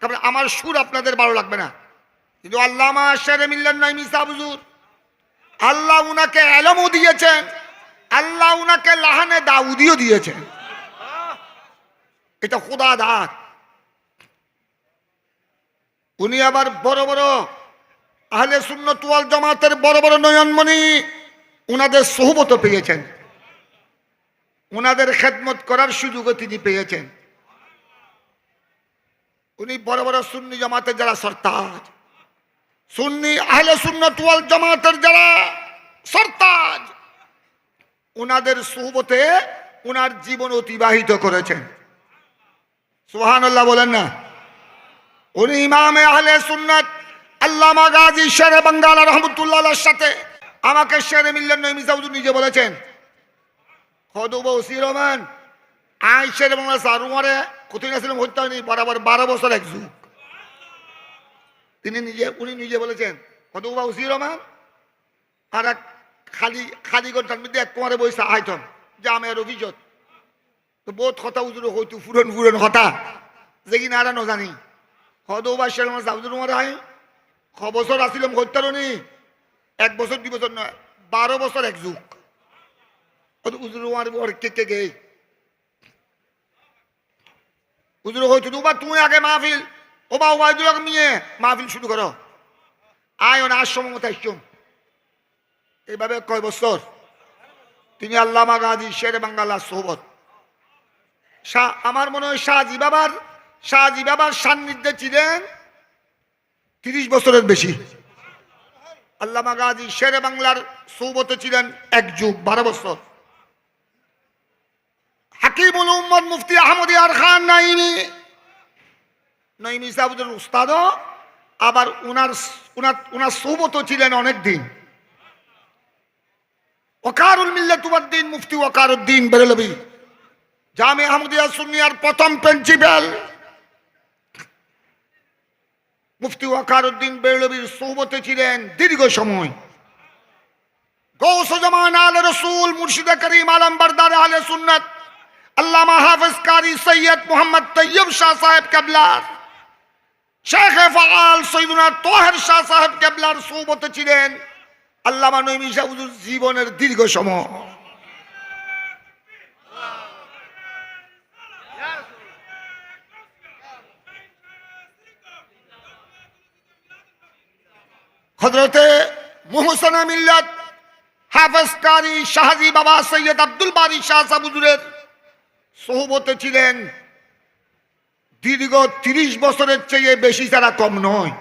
কারণ আমার সুর আপনাদের ভালো লাগবে না। কিন্তু আল্লামা শেরে মিল্লাত নঈমী সাহেব হুজুর, আল্লাহ উনাকে এলমও দিয়েছেন, আল্লাহ উনাকে লাহানে দাউদিও দিয়েছেন, এটা খোদা দান। উনি আবার বড় বড় আহলে সুন্নাত ওয়াল জামাতের বড় বড় নয়নমণি, উনাদের সোহবত পেয়েছেন, উনাদের খেদমত করার সুযোগও তিনি পেয়েছেন। উনি বড় বড় সুন্নি জামাতের যারা সরতাজ, সুন্নি আহলে সুন্নাত ওয়াল জামাতের যারা সরতাজ, উনাদের সোহবতে উনার জীবন অতিবাহিত করেছেন। সুবহানাল্লাহ বলেন না? উনি ইমামে আহলে সুন্নাত আল্লামা গাজী শেরে বাঙ্গালা রহমতুল্লাহ আলাইহির সাথে আমাকে শেরে মিল্লাত নঈমী সাহেব নিজে বলেছেন, খদুবা ওসি রহমান আই শেরে বাংলা সারুমারে কোথায় গেছিলাম হত্যা হয়নি, বরাবর 12 বছর এক যুগ। উনি নিজে বলেছেন, খদুবা ওসি রহমান আর এক খালি ঘন্টার মধ্যে এক কুমারে বইসা আইতম যে আমের অভিযোগ তো বহুত কথা উজুর হইতো ফুরন ফুরন কথা যেকি না ন জানি খদুবা শেরে বাংলা সাউজুর মারে আই খ বছর আসিলাম হত্যারণী, 1 বছর 2 বছর নয়, 12 বছর এক যুগ। উজুর কে গে উজুর হইতো বা তুমি আগে মাহফিল ও বা ওবায়দুল হক নিয়ে মাহফিল শুরু করো, আয় না সময় মতো আসছুম। এইভাবে কয় বছর তিনি আল্লামা গাজী শেরে বাঙ্গালার সোহবত। আমার মনে হয় শাহজি বাবার সান্নিধ্যে ছিলেন 30 বছরের বেশি। আল্লামা গাজী শেরে বাংলার সোহবতে ছিলেন 1 যুগ 12 বছর। হাকিমুল উম্মত মুফতি আহমদ ইয়ার খান নঈমী সাহেবের উস্তাদ, আবার উনার সোহবতও ছিলেন অনেক দিন। ওয়াকারুল মিল্লাত ওয়াদ্দিন মুফতি ওয়াকারউদ্দিন বেরেলভী জামিয়া আহমদিয়া সুন্নিয়ার প্রথম প্রিন্সিপাল। মুফতি ওয়াকারউদ্দিন বেরলভীর সোহবতে ছিলেন দীর্ঘ সময়। গৌস জামান আলে রসুল মুর্শিদে করিম আলম বরদার আহলে সুন্নাত আল্লামা হাফেজ কারি সৈয়দ মোহাম্মদ তৈয়ব শাহ সাহেব কেবলার, শেখ ফাআল সৈয়দুনা তোহের শাহ সাহেব কেবলার সোহবতে ছিলেন আল্লামা নঈমী শাহ হুজুর জীবনের দীর্ঘ সময়। হযরতে মুহসিনে মিল্লাত হাফেজ কারি শাহজি বাবা সৈয়দ আব্দুল বারী শাহ সাহেব হুজুরের সোহবতে ছিলেন দীর্ঘ 30 বছরের চেয়ে বেশি, ছাড়া কম নয়।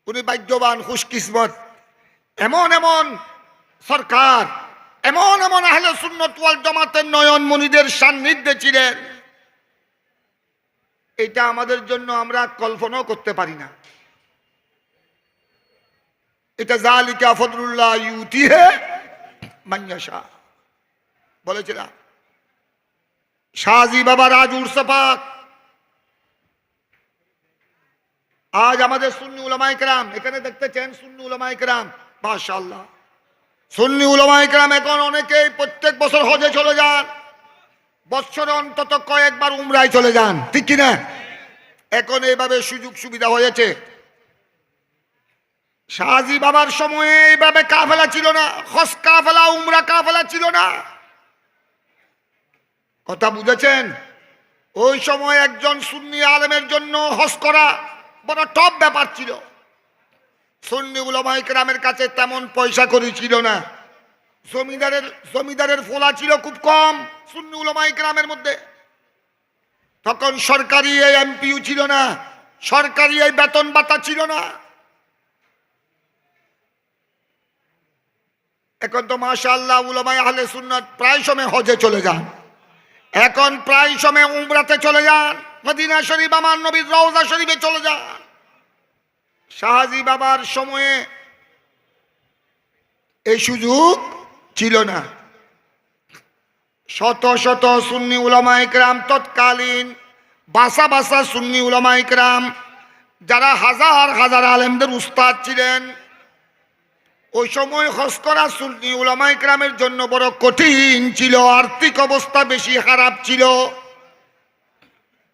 উনি ভাগ্যবান, খুশকিসমত। এমন এমন সরকার, এমন এমন আহলে সুন্নাত ওয়াল জামাতের নয়নমণিদের সান্নিধ্যে ছিলেন, এটা আমাদের জন্য আমরা কল্পনাও করতে পারি না। এটা যালিকা ফদলুল্লাহ ইউতিহি মান ইয়াশা বলেছিলাম। শাহজি বাবা রাজ উরসে পাক। আজ আমাদের সুন্নি উলামায়ে কেরাম এখানে দেখতেছেন, সুন্নি উলামায়ে কেরাম মাশাআল্লাহ, সুন্নি উলামায়ে কেরাম এখন অনেকেই প্রত্যেক বছর হজে চলে যান, বছরে অন্তত কয়েকবার উমরায় চলে যান, ঠিক কিনা? এখন এইভাবে সুযোগ সুবিধা হয়েছে। শাহজি বাবার সময়ে এইভাবে কাফেলা ছিল না, হজ কাফেলা উমরা কাফেলা ছিল না। কথা বুঝেছেন? ওই সময় একজন সুন্নি আলেমের জন্য হজ করা বড় টপ ব্যাপার ছিল। সুন্নি উলামায়ে কেরামের কাছে তেমন পয়সা কড়ি ছিল না। জমিদারের ফোলা ছিল খুব কম সুন্নি উলামায়ে কেরামের মধ্যে। তখন সরকারি এই এমপিও ছিল না, সরকারি এই বেতন ভাতা ছিল না। এখন তো মাশাআল্লাহ উলামায়ে আহলে সুন্নাত প্রায় সময় হজে চলে যান, এখন প্রায় সময় উমরাতে চলে যান, মদিনা শরীফ আমার নবীর রওজা শরীফে চলে যান। শাহজি বাবার সময়ে এই সুযোগ ছিল না। শত শত সুন্নি উলামায়ে কেরাম, তৎকালীন বাসা বাসা সুন্নি উলামায়ে কেরাম যারা হাজার হাজার আলেমদের উস্তাদ ছিলেন, ওই সময় হজ করা সুন্নি উলামায়ে কেরামের জন্য বড় কঠিন ছিল। আর্থিক অবস্থা বেশি খারাপ ছিল।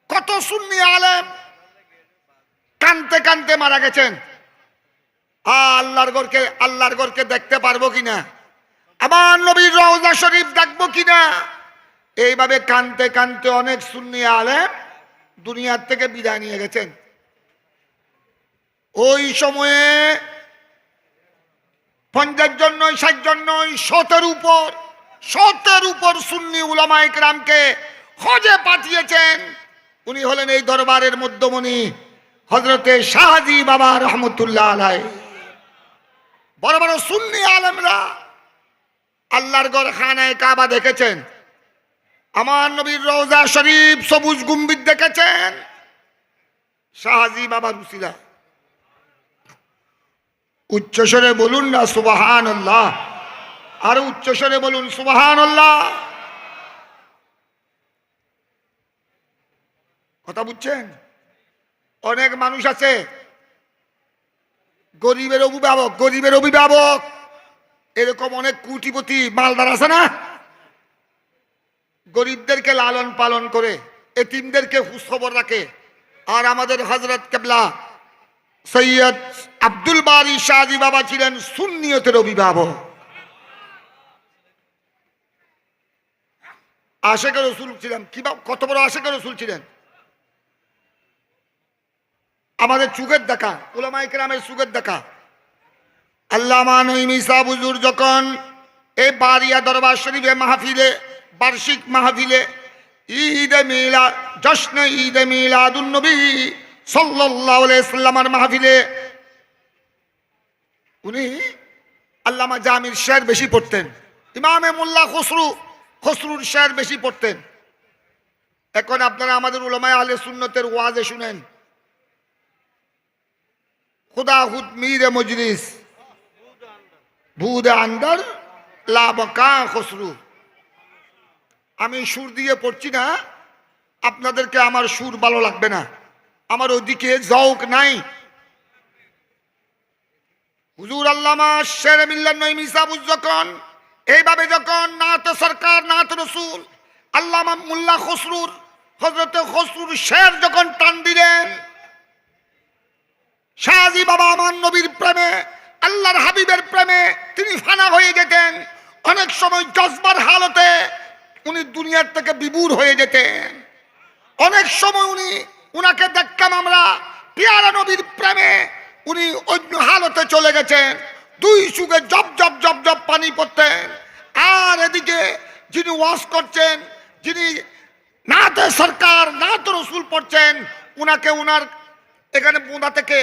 কত সুন্নি আলেম কানতে কানতে মারা গেছেন। আল্লাহর ঘরকে দেখতে পারবো কিনা, আমার নবীর রওজা শরীফ দেখবো কিনা, এইভাবে কানতে কানতে অনেক সুন্নি আলেম দুনিয়ার থেকে বিদায় নিয়ে গেছেন। ওই সময়ে 50 জন নয়, 60 জন নয়, 100-এর উপর সুন্নি উলামায়ে কেরামকে হজে পাঠিয়েছেন। উনি হলেন এই দরবারের মধ্যমণি হযরতে শাহজি বাবা রহমতুল্লাহ আলাইহি। বড় বড় সুন্নি আলেমরা আল্লাহর ঘর খানায়ে কাবা দেখেছেন, আমার নবীর রওজা শরীফ সবুজ গম্বুজ দেখেছেন, শাহজি বাবার উসিলা। উচ্চস্বরে বলুন না সুবহানাল্লাহ, আর উচ্চস্বরে বলুন সুবহানাল্লাহ। কথা বুঝছেন? অনেক মানুষ আছে গরিবের অভিভাবক, এরকম অনেক কোটিপতি মালদার আছে না, গরিবদেরকে লালন পালন করে, এতিমদেরকে খোঁজখবর রাখে। আর আমাদের হযরত কেবলা সৈয়দ আব্দুল বারী শাহজি বাবা ছিলেন সুন্নিয়তের অভিভাবক। আশিকে রাসূল ছিলেন, কত বড় আশিকে রাসূল ছিলেন। আমাদের চুকের দেখা, উলামায়ে কেরামের চুকের দেখা। আল্লামা নঈমী সাহেব হুজুর যখন এই বারিয়া দরবার শরীফে মাহফিলে, বার্ষিক মাহফিলে জশ্নে ঈদে মিলাদুন নবী সাল্লাল্লাহু আলাইহি ওয়াসাল্লামের মাহফিলে উনি আল্লামা জামির শের বেশি পড়তেন, ইমামে মোল্লা খসরুর শের বেশি পড়তেন। এখন আপনারা আমাদের উলামায়ে আহলে সুন্নতের ওয়াজে শুনেন, খুদা খুদ মীরে মজলিস ভুদে আন্দার লাবকা খসরু। আমি সুর দিয়ে পড়ছি না, আপনাদেরকে আমার সুর ভালো লাগবে না, আমার ওদিকে জৌক নাই। হুজুর আল্লামা শের মিল্লাত নঈম ইসাবুজ যখন এইভাবে যখন নাত সরকার নাত রসুল আল্লামা মোল্লা খসরুর হযরতে খসরুর শের যখন টান দিলেন, শাহজি বাবা আমার নবীর প্রেমে আল্লাহর হাবিবের প্রেমে তিনি ফানা হয়ে যেতেন। অনেক সময় জজবার হালতে উনি দুনিয়ার থেকে বিবুর হয়ে যেতেন। অনেক সময় উনাকে দেখতাম আমরা পেয়ারা নবীর প্রেমে উনি অন্য হালতে চলে গেছেন। দুই চোখে জব জব জব জব পানি পড়তেন। আর এদিকে যিনি ওয়াজ করছেন, যিনি নাতে সরকার নাত রসুল পড়ছেন, উনাকে উনার এখানে বোঁদা থেকে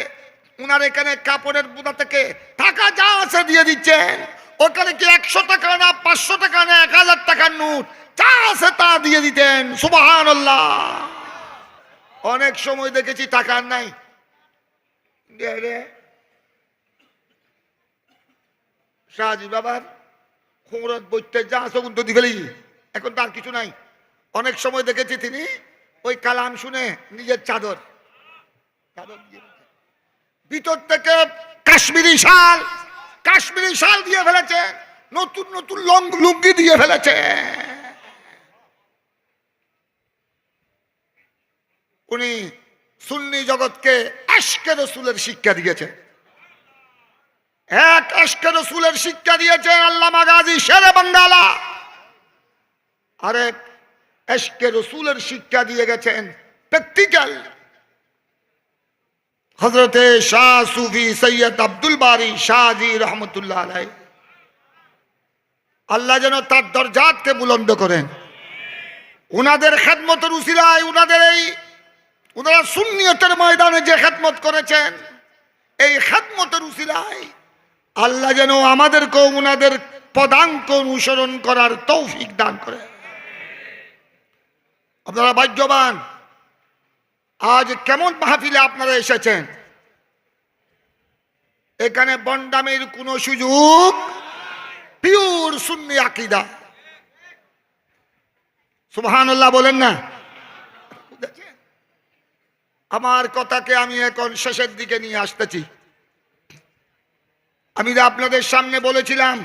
উনার এখানে কাপড়ের বোঁদা থেকে টাকা যা আছে দিয়ে দিচ্ছেন। ওখানে কি 100 টাকা না 500 টাকা না 1000 টাকার নোট যা আছে তা দিয়ে দিতেন। সুবহানাল্লাহ। অনেক সময় দেখেছি টাকা নাই, শাহজি বাবার খোঁরত বইতে যা আছে তো দিয়ে ফেলি, এখন তার কিছু নাই। অনেক সময় দেখেছি তিনি ওই কালাম শুনে নিজের চাদর দিয়ে ভিতর থেকে কাশ্মীরি শাল দিয়ে ফেলেছে, নতুন নতুন লুঙ্গি দিয়ে ফেলেছে। উনি সুন্নি জগৎকে আশকে রসুলের শিক্ষা দিয়েছে। এক আশকে রসুলের শিক্ষা দিয়েছে আল্লামা গাজী শেরে বাঙ্গালা, আরেক আশকে রসুলের শিক্ষা দিয়ে গেছেন প্র্যাকটিক্যাল হযরতে শাহ সুফি সৈয়দ আব্দুল বারী শাহজি রহমতুল্লাহ আলাইহি। আল্লাহ যেন তার দরজাতকে বুলন্দ করেন। উনাদের খেদমতের উসিলায় উনারা সুন্নিয়তের ময়দানে যে খেদমত করেছেন, এই খেদমতের উসিলায় আল্লাহ যেন আমাদেরকেও উনাদের পদাঙ্ক অনুসরণ করার তৌফিক দান করে। আপনারা ভাগ্যবান, আজ কেমন মাহফিলে আপনারা এসেছেন। এখানে বন্ডামের কোনো সুযোগ, পিওর সুন্নি আকীদা। সুবহানাল্লাহ বলেন না। আমার কথাকে আমি এখন শেষের দিকে নিয়ে আসতেছি। আমি আপনাদের সামনে বলেছিলাম,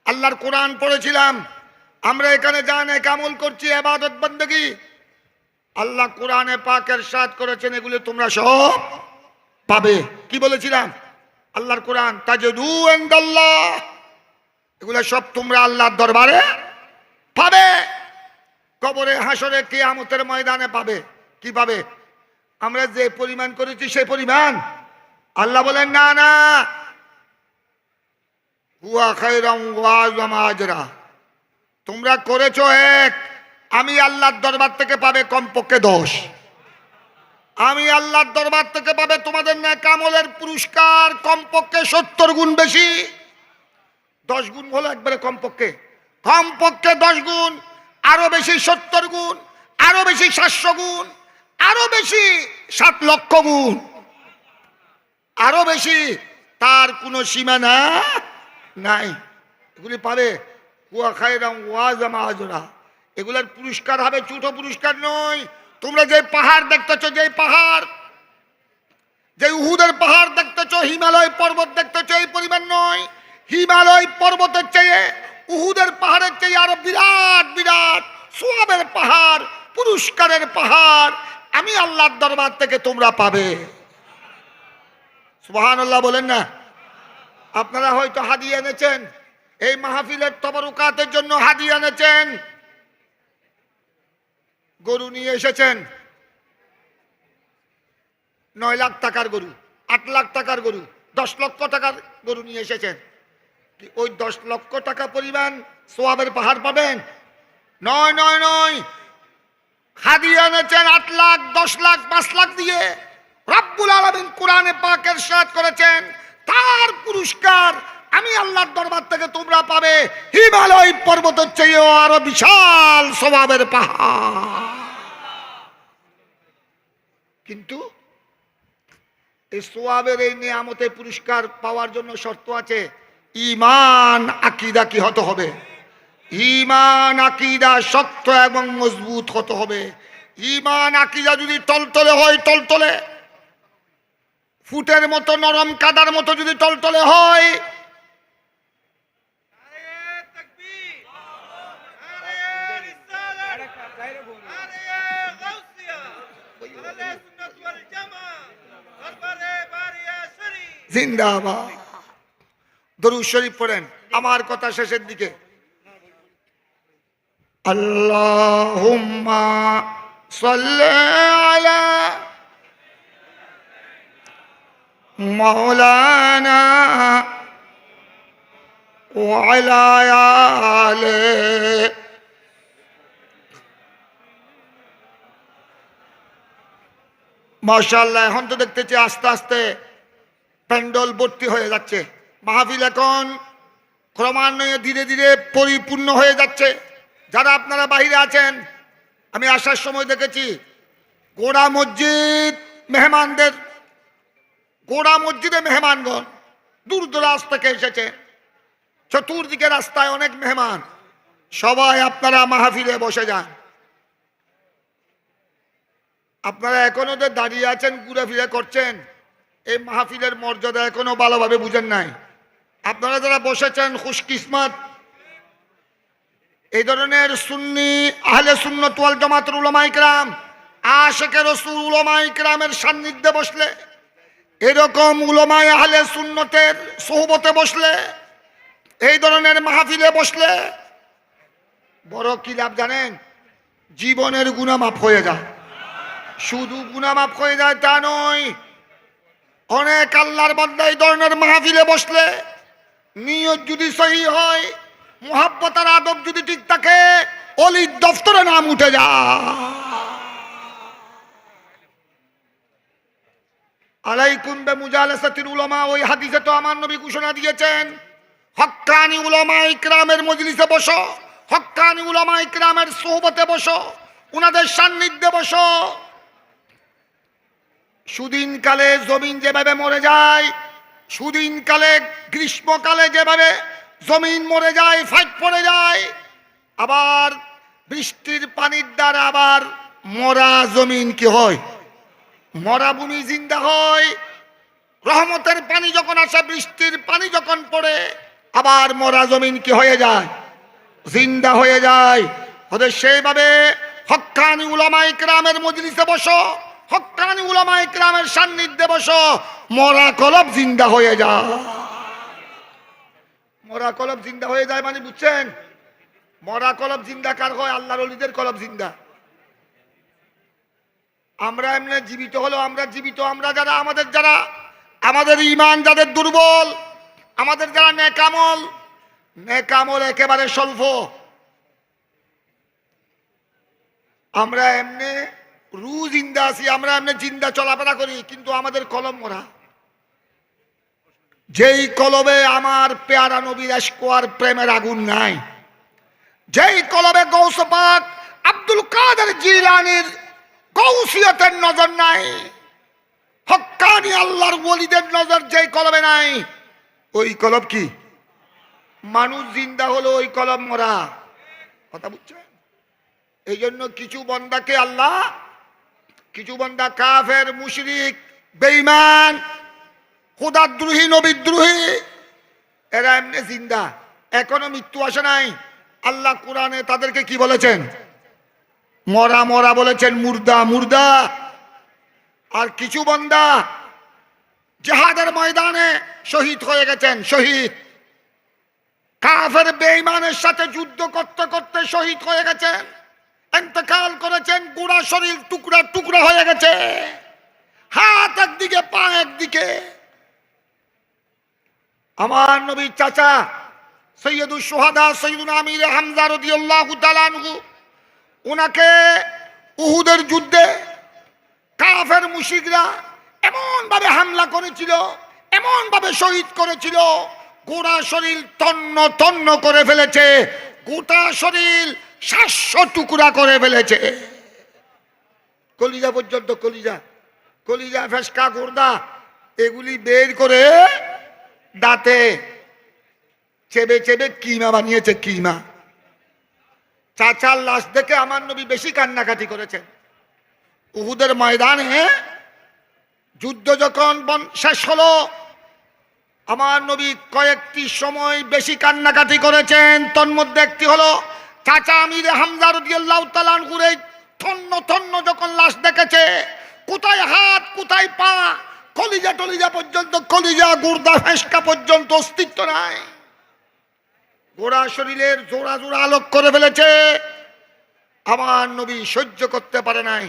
আল্লাহর কোরআন পড়েছিলাম, আমরা এখানে যা নেক আমল করছি ইবাদত বندگی, আল্লাহ কোরআনে পাক ইরশাদ করেছেন এগুলো তোমরা সব পাবে। কি বলেছিলাম? আল্লাহর কোরআন তাজিদু ইনদাল্লাহ, এগুলো সব তোমরা আল্লাহর দরবারে পাবে। কবরে, হাসরে, কিয়ামতের ময়দানে পাবে। কি পাবে? আমরা যে পরিমাণ করেছি সেই পরিমাণ? আল্লাহ বলেন না না, হুয়া খায়রান ওয়া আযমা আজরা, তোমরা করেছো এক, আমি আল্লাহর দরবার থেকে পাবে কমপক্ষে 10। আমি আল্লাহর দরবার থেকে পাবে তোমাদের নেক আমলের পুরস্কার কমপক্ষে 70 গুণ বেশি। 10 গুণ হলো একবারে কমপক্ষে 10 গুণ, আরো বেশি 70 গুণ, আরো বেশি 700 গুণ, আরো বেশি 7 লক্ষ গুণ, আরো বেশি, তার কোনো সীমানা নাই। এগুলি পাবে হুয়া খায়রান ওয়া আযমা আজরা। এগুলার পুরস্কার হবে ছোট পুরস্কার নয়। তোমরা যে পাহাড় দেখতেছো, যে পাহাড়, যে উহুদের পাহাড় দেখতেছো, হিমালয় পর্বত দেখতেছো, এই পরিমাণ নয়। হিমালয় পর্বতের চেয়ে, উহুদের পাহাড়ের চেয়ে আরো বিরাট বিরাট সওয়াবের পাহাড়, পুরস্কারের পাহাড় আমি আল্লাহর দরবার থেকে তোমরা পাবে। সুবহানাল্লাহ বলেন না। আপনারা হয়তো হাদিয়া এনেছেন, এই মাহফিলের তবরুকাতের জন্য হাদিয়া এনেছেন, গরু নিয়ে এসেছেন। 9 লাখ টাকার গরু, 8 লাখ টাকার গরু, 10 লক্ষ টাকার গরু নিয়ে এসেছেন। ওই 10 লক্ষ টাকা পরিমাণ সওয়াবের পাহাড় পাবেন? নয় নয় নয়। হাদিয়া এনেছেন 8 লাখ, 10 লাখ, 5 লাখ দিয়ে। রব্বুল আলামিন কোরআনে পাক ইরশাদ করেছেন তার পুরস্কার আমি আল্লাহর দরবার থেকে তোমরা পাবে হিমালয় পর্বতের চেয়েও আরো বিশাল সওয়াবের পাহাড়। কিন্তু এই সওয়াবের এই নিয়ামতে পুরস্কার পাওয়ার জন্য শর্ত আছে। ঈমান আকীদা কি হতে হবে? ঈমান আকীদা শক্ত এবং মজবুত হতে হবে। ঈমান আকীদা যদি টলটলে হয়, টলটলে ফুটের মতো নরম কাদার মতো যদি টলটলে হয়, জিন্দাবাদ। দরুদ শরীফ পড়েন আমার কথা শেষের দিকে। আল্লাহুম্মা সাল্লি আলা মাওলানা ওয়া আলা আলি। মাশাআল্লাহ, এখন তো দেখতেছি আস্তে আস্তে প্যান্ডেল ভর্তি হয়ে যাচ্ছে। মাহফিল এখন ক্রমান্বয়ে ধীরে ধীরে পরিপূর্ণ হয়ে যাচ্ছে। যারা আপনারা বাইরে আছেন, আমি আসার সময় দেখেছি গোড়া মসজিদ মেহমানদের, গোড়া মসজিদে মেহমানগণ দূর দূরাজ থেকে এসেছে। চতুর্দিকে রাস্তায় অনেক মেহমান। সবাই আপনারা মাহফিলে বসে যান। আপনারা এখনো যে দাঁড়িয়ে আছেন, ঘুরে ফিরে করছেন, এই মাহফিলের মর্যাদা এখনো ভালোভাবে বুঝেন নাই। আপনারা যারা বসেছেন খুশকিসমত। এই ধরনের সুন্নি আহলে সুন্নাত ওয়াল জামাতের উলামা ইকরাম, আশিকে রাসূল উলামা ইকরামের সান্নিধ্যে বসলে, এরকম উলামা আহলে সুন্নতের সোহবতে বসলে, এই ধরনের মাহফিলে বসলে বড় কি লাভ জানেন? জীবনের গুনাহ মাফ হয়ে যায়। শুধু গুনাহ মাফ হয়ে যায় তা নয়, অনেক আল্লাহর বান্দা এই ধরনের মাহফিলে বসলে নিয়ত যদি সহি হয়, মুহাব্বত আর আদব যদি ঠিক থাকে, ওলির দফতরে নাম উঠে যায়। আলাইকুম বিমুজালাসাতিল উলামা, ওই হাদিসে তো আমার নবী ঘোষণা দিয়েছেন, হক্কানি উলামা ইকরামের মজলিসে বসো, হক্কানি উলামা ইকরামের সোহবতে বসো, উনাদের সান্নিধ্যে বসো। সুদিনকালে জমিন যেভাবে মরে যায়, সুদিনকালে গ্রীষ্মকালে যেভাবে জমিন মরে যায়, ফাইট পড়ে যায়, আবার বৃষ্টির পানির দ্বারা আবার মরা জমিন কি হয়? মরা ভূমি জিন্দা হয়। রহমতের পানি যখন আসে, বৃষ্টির পানি যখন পড়ে, আবার মরা জমিন কি হয়ে যায়? জিন্দা হয়ে যায়। ওদের সেইভাবে হক্কানি উলামা ইকরামের মজলিসে বসো, হক্কানি উলামা ইকরামের সান্নিধ্যে বসো, মরা কলব জিন্দা হয়ে যায়। মরা কলব জিন্দা হয়ে যায় মানে বুঝছেন? মরা কলব জিন্দা কার হয়? আল্লাহর ওলিদের কলব জিন্দা। আমরা এমনি জীবিত হলো, আমরা জীবিত, আমরা যারা আমাদের ঈমান যাদের দুর্বল, আমাদের যারা নেকামল একেবারে স্বল্প, আমরা এমনি রু জিন্দা আছি, আমরা এমনি জিন্দা চলাফেরা করি, কিন্তু আমাদের কলম মরা। যেই কলবে আমার পেয়ারা নবীর ইশক আর প্রেমের আগুন নাই, যেই কলবে গৌস পাক আব্দুল কাদের জিলানীর গৌসিয়তের নজর নাই, হক্কানি আল্লাহর ওলিদের নজর যেই কলবে নাই, ওই কলব কি? মানুষ জিন্দা হলো, ওই কলব মরা। কথা বুঝছেন? এই জন্য কিছু বান্দা কাফের, মুশরিক, বেঈমান, খোদাদ্রোহী, নবীদ্রোহী, এরা এমনি জিন্দা, এখনো মৃত্যু আসে নাই। আল্লাহ কোরআনে তাদেরকে কি বলেছেন? মরা মরা বলেছেন, মুর্দা মুর্দা। আর কিছু বান্দা জিহাদের ময়দানে শহীদ হয়ে গেছেন, শহীদ। কাফের বেঈমানের সাথে যুদ্ধ করতে করতে শহীদ হয়ে গেছেন, ইন্তেকাল করেছেন, গোড়া শরীর টুকরা টুকরা হয়ে গেছে, হাত একদিকে, পা একদিকে। আমার নবীর চাচা সৈয়দুল শুহাদা সৈয়দুনা আমির হামজা রাদিয়াল্লাহু তাআলা আনহু, ওনাকে উহুদের যুদ্ধে কাফের মুশরিকরা এমন ভাবে হামলা করেছিল, এমন ভাবে শহীদ করেছিল, গোটা শরীর তন্ন তন্ন করে ফেলেছে, গোটা শরীর 700 টুকরা করে ফেলেছে। কলিজা পর্যন্ত, কলিজা ফেসকা গুর্দা এগুলি বের করে দাঁতে চেবে চেবে কিমা বানিয়েছে, কিমা। চাচার লাশ দেখে আমার নবী বেশি কান্নাকাটি করেছেন। উহুদের ময়দানে যুদ্ধ যখন শেষ হলো, আমার নবী কয়েকটি সময় বেশি কান্নাকাটি করেছেন। তন্মধ্যে একটি হলো চাচা আমির হামজা রাদিয়াল্লাহু তাআলা আনহুর এই তন্ন তন্ন যখন লাশ দেখেছে, কোথায় হাত কোথায় পা, কলিজা টলিজা পর্যন্ত, কলিজা গুর্দা ফেসকা পর্যন্ত অস্তিত্ব নাই, গোড়া শরীরের জোড়া জোড়া আলোক করে ফেলেছে। আমার নবী সহ্য করতে পারে নাই,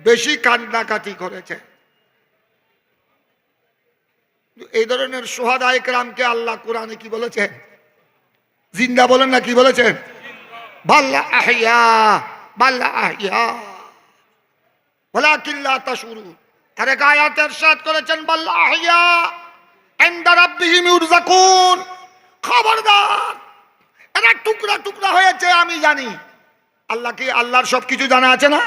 বেশি কান্নাকাটি করেছে। এই ধরনের সুহাদায়ে কেরামকে আল্লাহ কোরআনে কি বলেছেন? জিন্দা বলেন না, কি বলেছেন? বাল্লা আহিয়া, বাল্লা আহিয়া ওয়ালাকিন লা তাশউরুন। আরেক আয়াতে ইরশাদ করেছেন বাল্লা আহিয়া ইনদা রাব্বিহিম ইউরযাকুন। খবরদার, এরা টুকরা টুকরা হয়েছে আমি জানি। আল্লাহ কি, আল্লাহর সবকিছু জানা আছে না?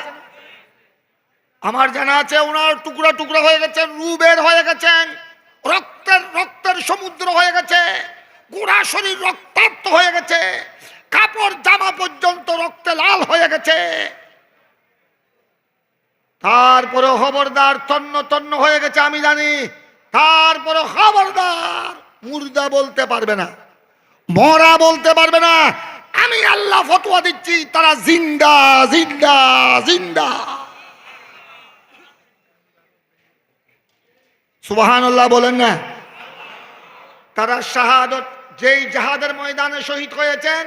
আমার জানা আছে ওনার টুকরা টুকরা হয়ে গেছেন, রু বের হয়ে গেছেন, রক্তের রক্তের সমুদ্র হয়ে গেছে, গোড়া শরীর রক্তাক্ত হয়ে গেছে, কাপড় জামা পর্যন্ত রক্তে লাল হয়ে গেছে। তারপরে খবরদার, তন্ন তন্ন হয়ে গেছে আমি জানি। তারপরে খবরদার, মুর্দা বলতে পারবে না, মরা বলতে পারবে না। আমি আল্লাহ ফতোয়া দিচ্ছি তারা জিন্দা জিন্দা জিন্দা। সুবহানাল্লাহ বলেন না। তারা শাহাদত, যেই জাহাদের ময়দানে শহীদ হয়েছেন,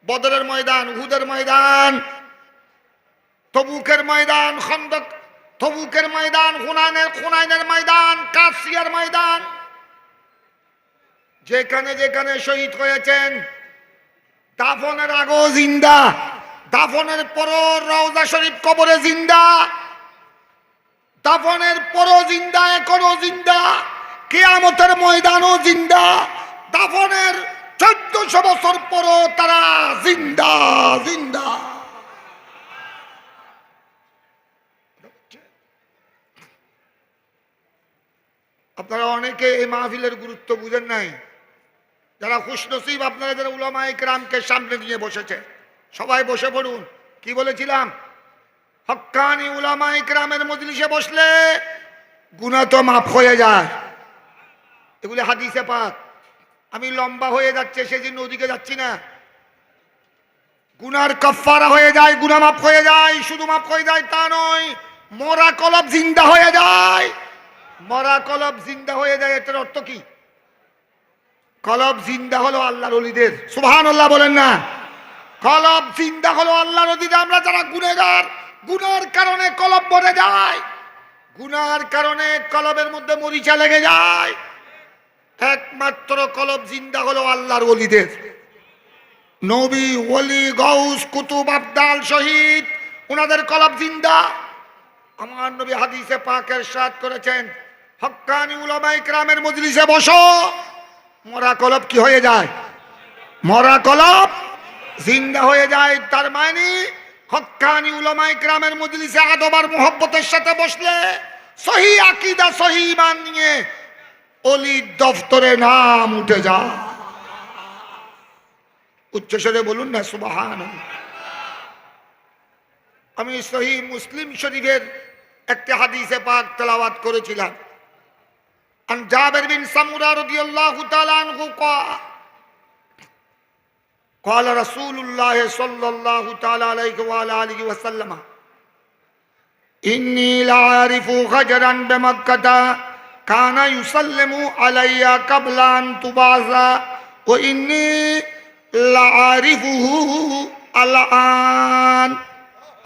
বদরের ময়দান, উহুদের ময়দান, তবুকের ময়দান, খন্দক, তবুকের ময়দান, হুনাইনের ময়দান, কাসিয়ার ময়দান, যেখানে যেখানে শহীদ হয়েছেন, দাফনের আগেও জিন্দা, দাফনের পরও রওজা শরীফ কবরে জিন্দা, দাফনের পরও জিন্দা, এখনো জিন্দা, কিয়ামতের ময়দানও জিন্দা, দাফনের 1400 বছর পরও তারা জিন্দা জিন্দা। আপনারা অনেকে এই মাহফিলের গুরুত্ব বুঝেন নাই। যারা খুশনসিব, আপনারা যারা উলামায়ে কেরামকে সামনে নিয়ে বসেছে, সবাই বসে পড়ুন। কি বলেছিলাম? হক্কানি উলামায়ে কেরামের মজলিসে বসলে গুনাহ তো মাফ হয়ে যায়। এগুলি হাদিসে পাক। আমি লম্বা হয়ে যাচ্ছে সেজন্য ওদিকে যাচ্ছি না। গুনার কাফারা হয়ে যায়, গুনাহ মাফ হয়ে যায়। শুধু মাফ হয়ে যায় তা নয়, মরা কলব জিন্দা হয়ে যায়। মরা কলব জিন্দা হয়ে যায়, এটার অর্থ কি? কলব জিন্দা হলো আল্লাহর ওলিদের। সুবহানাল্লাহ বলেন না। কলব জিন্দা হলো আল্লাহর ওলিদের। আমরা যারা গুনাহগার, গুনার কারণে কলব মরে যায়, গুনার কারণে কলবের মধ্যে মরিচা লেগে যায়। একমাত্র কলব জিন্দা হলো আল্লাহর ওলিদের। নবী, ওলি, গাউস, কুতুব, আবদাল, শহীদ, ওনাদের কলব জিন্দা। আমার নবী হাদিসে পাক ইরশাদ করেছেন, হক্কানি উলামায়ে কেরামের মজলিসে বসো, মরা কলব কি হয়ে যায়? মরা কলব জিন্দা হয়ে যায়। তার মানে হক্কানি উলামায়ে কেরামের মজলিসে আদব আর মুহাব্বতের সাথে বসলে, সহি আকীদা, সহি ঈমান নিয়ে ওলির দফতরে নাম উঠে যায়। উচ্চস্বরে বলুন না সুবহানাল্লাহ। আমি সহি মুসলিম শরীফের একটা হাদিসে পাক তেলাওয়াত করেছিলাম। আন জাবির বিন সামুরা রাদিয়াল্লাহু তাআলা আনহু قال رسول الله صلى الله تعالى عليه وعلى آله وسلم إني لأعرف غجرا بمكة كان يسلم علي قبل أن تبعث وإني لأعرفه الآن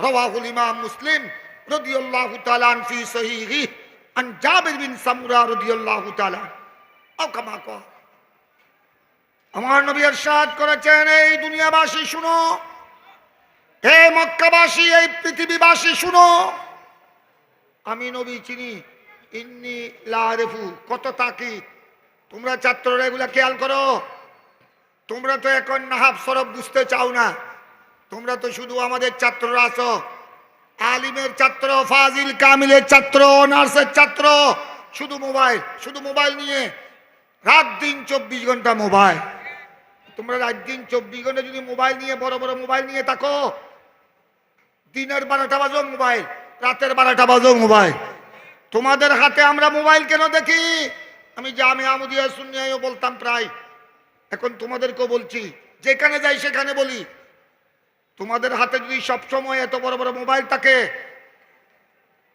رواه الإمام مسلم رضي الله تعالى عنه في صحيحه عن جابر بن سمرة رضي الله تعالى أو كما قال। আমার নবী ইরশাদ করেছেন, এই দুনিয়াবাসী শুনো, হে মক্কাবাসী, এই পৃথিবীবাসী শুনো, আমি নবী চিনি। ইন্নী লা আরিফু, কত তাকিদ। তোমরা ছাত্ররা এগুলা খেয়াল করো। তোমরা তো এখন নাহাব সরব বুঝতে চাও না। তোমরা তো শুধু আমাদের ছাত্ররা আছো, আলিমের ছাত্র, ফাজিল কামিলের ছাত্র, অনার্সের ছাত্র, শুধু মোবাইল, শুধু মোবাইল নিয়ে রাত দিন 24 ঘন্টা মোবাইল। তোমরা রাত দিন 24 ঘন্টা যদি মোবাইল নিয়ে, বড় বড় মোবাইল নিয়ে থাকো, দিনের 12টা বাজো মোবাইল, রাতের 12টা বাজো মোবাইল, তোমাদের হাতে আমরা মোবাইল কেন দেখি? আমি জামিয়া আহমদিয়া সুন্নিয়ায়ও বলতাম প্রায়, এখন তোমাদেরকেও বলছি, যেখানে যাই সেখানে বলি, তোমাদের হাতে যদি সবসময় এত বড় বড় মোবাইল থাকে,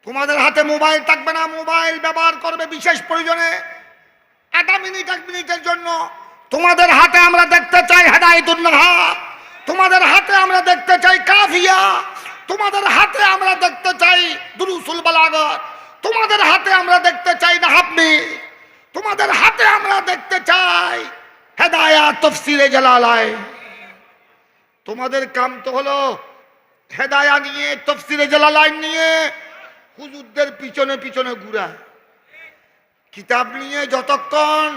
তোমাদের হাতে মোবাইল থাকবে না, মোবাইল ব্যবহার করবে বিশেষ প্রয়োজনে, 1 মিনিট 1 মিনিটের জন্য। তোমাদের হাতে আমরা দেখতে চাই হেদায়েতুন নাহা, তোমাদের হাতে আমরা দেখতে চাই কাফিয়া, তোমাদের হাতে আমরা দেখতে চাই দুরুসুল বালাগত, তোমাদের হাতে আমরা দেখতে চাই নাহাবনি, তোমাদের হাতে আমরা দেখতে চাই হেদায়াত তাফসীরে জালালাইন। তোমাদের কাম তো হলো হেদায়া নিয়ে, তাফসীরে জালালাইন নিয়ে হুজুরদের পিছনে পিছনে ঘুরা। কিতাব নিয়ে যতক্ষণ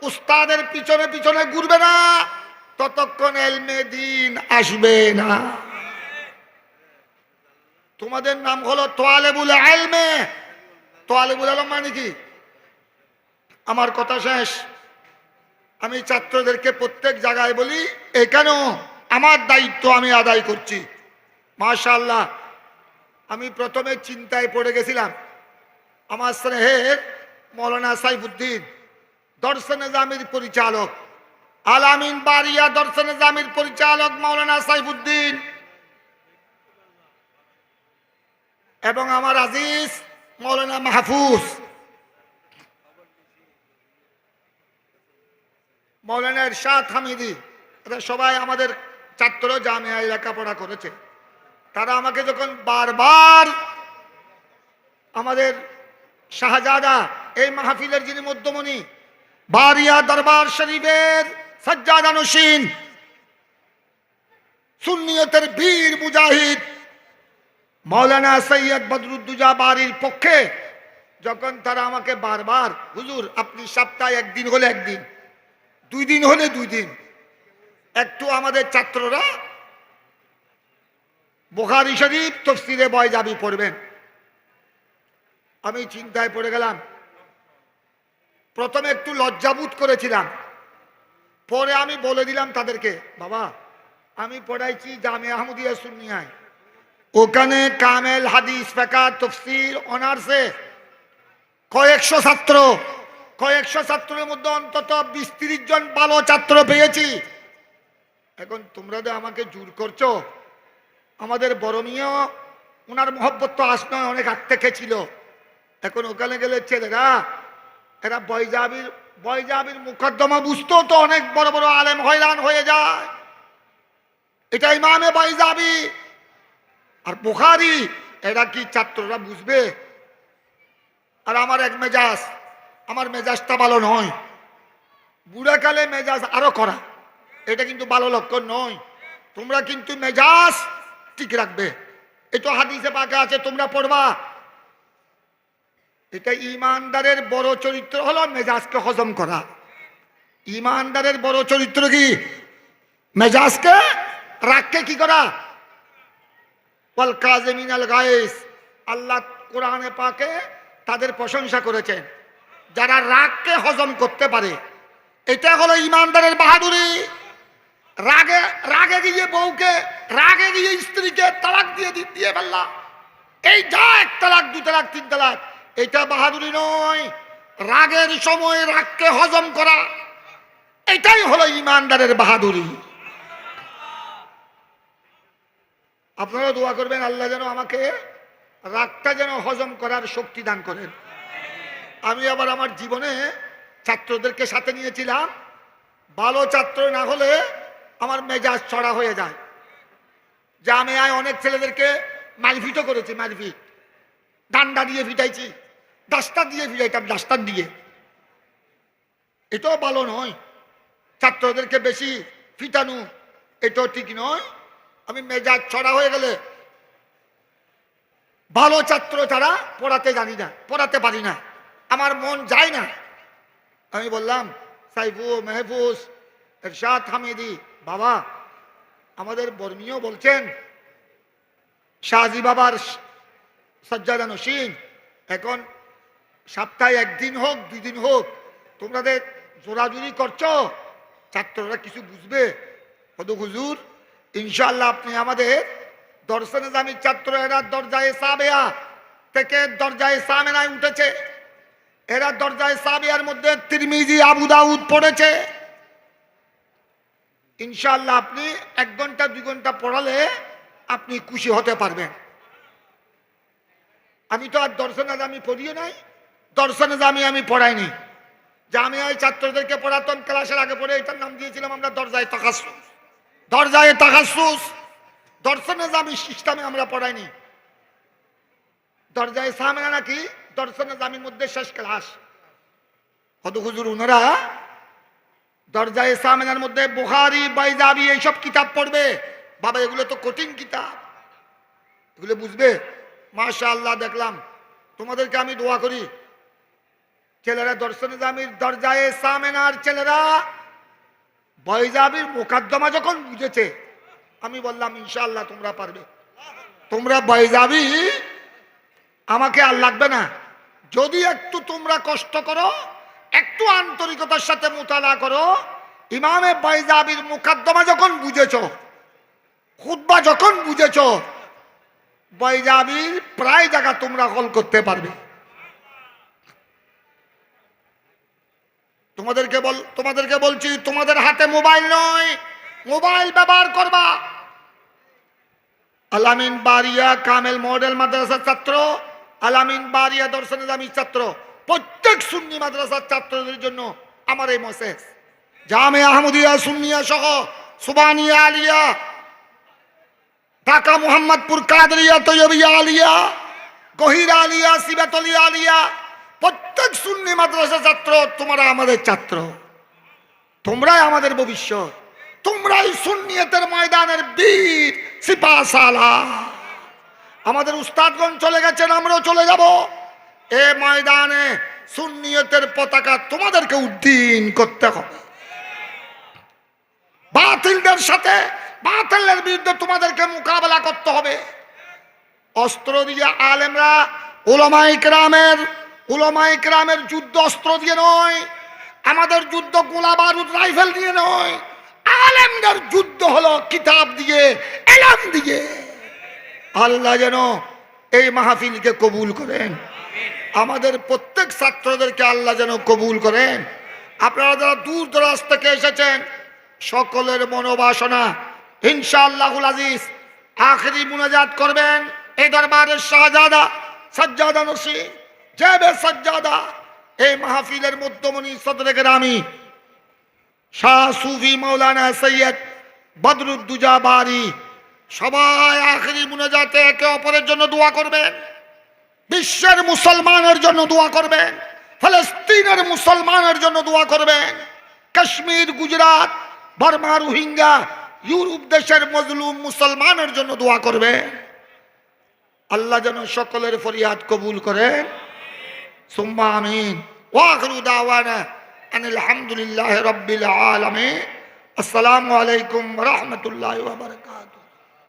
উস্তাদের পিছনে পিছনে ঘুরবে না, ততক্ষণ ইলমে দ্বীন আসবে না। তোমাদের নাম হলো তালেবুল ইলমে। তালেবুল ইলম মানে কি? আমার কথা শেষ। আমি ছাত্রদেরকে প্রত্যেক জায়গায় বলি, এখানেও আমার দায়িত্ব আমি আদায় করছি। মাশাআল্লাহ, আমি প্রথমে চিন্তায় পড়ে গেছিলাম। আমার স্নেহের মৌলানা সাইফুদ্দিন দর্শন নিজামির পরিচালক, আলামিন বারিয়া দর্শন নিজামির পরিচালক মৌলানা সাইফুদ্দিন, এবং আমার আজিজ মৌলানা মাহফুজ, মৌলানা ইরশাদ হামিদি, এরা সবাই আমাদের ছাত্র, জামিয়ায় লেখাপড়া করেছে। তারা আমাকে যখন বারবার আমাদের শাহজাদা এই মাহফিলের যিনি মধ্যমণি, বারিয়া দরবার শরীফের সজ্জাদা নশীন, সুন্নিয়তের বীর মুজাহিদ মৌলানা সৈয়দ বদরুদ্দোজা বারির পক্ষে যখন তারা আমাকে বারবার, হুজুর আপনি সপ্তাহে 1 দিন হলে 1 দিন, 2 দিন হলে 2 দিন একটু আমাদের ছাত্ররা বুখারী শরীফ তাফসীরে বয়জাবি পড়বেন, আমি চিন্তায় পড়ে গেলাম। প্রথমে একটু লজ্জাবোধ করেছিলাম, পরে আমি বলে দিলাম তাদেরকে, বাবা আমি পড়াইছি জামিয়া আহমদিয়া সুন্নিয়ায়, ওখানে কামেল হাদিস ফিকহ তাফসীর অনার্সে কয়েকশো ছাত্রের মধ্যে অন্তত 20-30 জন ভালো ছাত্র পেয়েছি। এখন তোমরা যে আমাকে জোর করছো, আমাদের বড় মিয়া ওনার মহব্বত তো আসনয় অনেক আগ থেকে ছিল। এখন ওখানে গেলে ছেলেরা এরা বয়জাবির মুকদ্দমা বুঝতো তো অনেক বড় বড় আলেম হয়রান হয়ে যায়। এটা ইমামে বয়জাবি আর বুখারী, এরা কি ছাত্ররা বুঝবে? আর আমার এক মেজাজ, আমার মেজাজটা ভালো নয়, বুড়াকালে মেজাজ আরো করা, এটা কিন্তু ভালো লক্ষণ নয়। তোমরা কিন্তু মেজাজ ঠিক রাখবে, এটা হাদিসে পাকে আছে, তোমরা পড়বা। এটা ইমানদারের বড় চরিত্র হলো মেজাজকে হজম করা। ইমানদারের বড় চরিত্র কি? মেজাজকে, রাগকে কি করা? ওয়াল কাযিমিনাল গায়জ, আল্লাহ কোরআনে পাকে তাদের প্রশংসা করেছেন যারা রাগকে হজম করতে পারে। এটা হলো ইমানদারের বাহাদুরি। রাগে গিয়ে বউকে, রাগে গিয়ে স্ত্রীকে তালাক দিয়ে ফেললা, এই যা 1 তালাক 2 তালাক 3 তালাক, এটা বাহাদুরি নয়। রাগের সময় রাগকে হজম করা, এটাই হলো ইমানদারের বাহাদুরি। আপনারা দোয়া করবেন আল্লাহ যেন আমাকে রাগটা যেন হজম করার শক্তি দান করেন। আমি আবার আমার জীবনে ছাত্রদেরকে সাথে নিয়েছিলাম, ভালো ছাত্র না হলে আমার মেজাজ চড়া হয়ে যায়। জামিয়ায় অনেক ছেলেদেরকে মারপিটও করেছি, মারপিট, ডান্ডা দিয়ে পিটাইছি, ডাস্টার দিয়ে পিটাইতাম, ডাস্টার দিয়ে। এটাও ভালো নয়, ছাত্রদেরকে বেশি পিটানো এটাও ঠিক নয়। আমি মেজাজ ছড়া হয়ে গেলে ভালো ছাত্র তারা পড়াতে জানি না, পড়াতে পারি না, আমার মন যায় না। আমি বললাম সাইফু, মেহফুজ, ইরশাদ হামিদি, বাবা আমাদের বর্মীয় বলছেন শাহজি বাবার সজ্জাদা নশীন, এখন সপ্তাহে 1 দিন হোক 2 দিন হোক, তোমরা জোরাজুরি করছো, ছাত্ররা কিছু বুঝবে। হুজুর ইনশাআল্লাহ আপনি আমাদের দর্শনে জামির ছাত্র, এরা দরজায়ে সাবেয়া থেকে দরজায় সামেনায় উঠেছে, এরা দরজায় সাবিয়ার মধ্যে তিরমিজি আবু দাউদ পড়েছে। ইনশাআল্লাহ আপনি 1 ঘন্টা 2 ঘন্টা পড়ালে আপনি খুশি হতে পারবেন। আমি তো আর দর্শনে জামি পড়িও নাই, দর্শনে জামি আমি পড়াইনি। জামিয়ায় ছাত্রদেরকে পড়াতাম ক্লাসের আগে পড়ে, এটার নাম দিয়েছিলাম আমরা দরজায়ে তাখাসসুস। দরজায়ে তাখাসসুস দর্শনে জামি সিস্টেমে আমরা পড়াইনি। দরজায়ে সামেনা নাকি দর্শনে জামির মধ্যে শেষ ক্লাস। কত হুজুর ওনারা দরজায়ে সামেনার মধ্যে বুখারী বাইজাবি এইসব কিতাব পড়বে। বাবা এগুলো তো কঠিন কিতাব, এগুলো বুঝবে। মাশাআল্লাহ দেখলাম। তোমাদেরকে আমি দোয়া করি, ছেলেরা দর্শনে জামির দরজায়ে সামেনার ছেলেরা বাইজাবির মুকাদ্দমা যখন বুঝেছে, আমি বললাম ইনশাআল্লাহ তোমরা পারবে। তোমরা বাইজাবি আমাকে আর লাগবে না, যদি একটু তোমরা কষ্ট করো, একটু আন্তরিকতার সাথে মুতালা করো। ইমামে বাইজাবির মুকাদ্দমা যখন বুঝেছো, খুতবা যখন বুঝেছো, বাইজাবির প্রায় জায়গা তোমরা হল করতে পারবে। তোমাদেরকে বলছি, তোমাদের হাতে মোবাইল নয়, মোবাইল ব্যবহার করবা। আলামিন বারিয়া কামেল মডেল মাদ্রাসার ছাত্র, আলামিন বারিয়া দর্শনে জামির ছাত্র, প্রত্যেক সুন্নি মাদ্রাসার ছাত্রদের জন্য আমার এই মেসেজ। জামে আহমদিয়া সুন্নিয়া সহ সুবানিয়া আলিয়া, ঢাকা মোহাম্মদপুর কাদরিয়া তৈয়বিয়া আলিয়া, গহিরা আলিয়া, সিবাতলিয়া আলিয়া, প্রত্যেক সুন্নি মাদ্রাসা ছাত্র তোমরা আমাদের ছাত্র, তোমরাই আমাদের ভবিষ্যৎ, তোমরাই সুন্নিয়তের ময়দানের বীর সিপাহসালার। আমাদের উস্তাদগণ চলে গেছেন, আমরাও চলে যাব। এ ময়দানে সুন্নিয়তের পতাকা তোমাদেরকে উড্ডীন করতে হবে। বাতিলদের সাথে, বাতিলের বিরুদ্ধে তোমাদেরকে মোকাবেলা করতে হবে। অস্ত্র দিয়ে আলেমরা, উলামায়ে কেরামের যুদ্ধ অস্ত্র দিয়ে নয়, আমাদের যুদ্ধ গোলা বারুদ রাইফেল দিয়ে নয়, আলেমদের যুদ্ধ হলো কিতাব দিয়ে, ইলম দিয়ে। আল্লাহ যেন এই মাহফিলকে কবুল করেন, আমাদের প্রত্যেক ছাত্রদেরকে আল্লাহ যেন কবুল করেন। আপনারা যারা দূর দরাজ থেকে এসেছেন, সকলের মনোবাসনা ইনশাআল্লাহুল আজিজ আখেরি মুনাজাত করবেন এই দরবারের শাহজাদা সাজ্জাদা নসীম জেবে সাজ্জাদা, এই মাহফিলের মধ্যমণি সদরে গ্রামী শাহ সুফি মাওলানা সৈয়দ বদরুদ্দুজা বারি। সবাই আখেরি মুনাজাতে একে অপরের জন্য দোয়া করবেন, বিশ্বের মুসলমানের জন্য দোয়া করবেন, ফলস্তিনের মুসলমানের জন্য দোয়া করবেন, কাশ্মীর, গুজরাট, বার্মা, রোহিঙ্গা, ইউরোপ দেশের মজলুম মুসলমানের জন্য দোয়া করবেন। আল্লাহ যেন সকলের ফরিয়াদ কবুল করেন। সুম্মা আমিন। ওয়া আখিরু দাওয়ানা আনিল হামদুলিল্লাহি রাব্বিল আলামিন। আসসালামু আলাইকুম ওয়া রাহমাতুল্লাহি ওয়া বারাকাতুহু।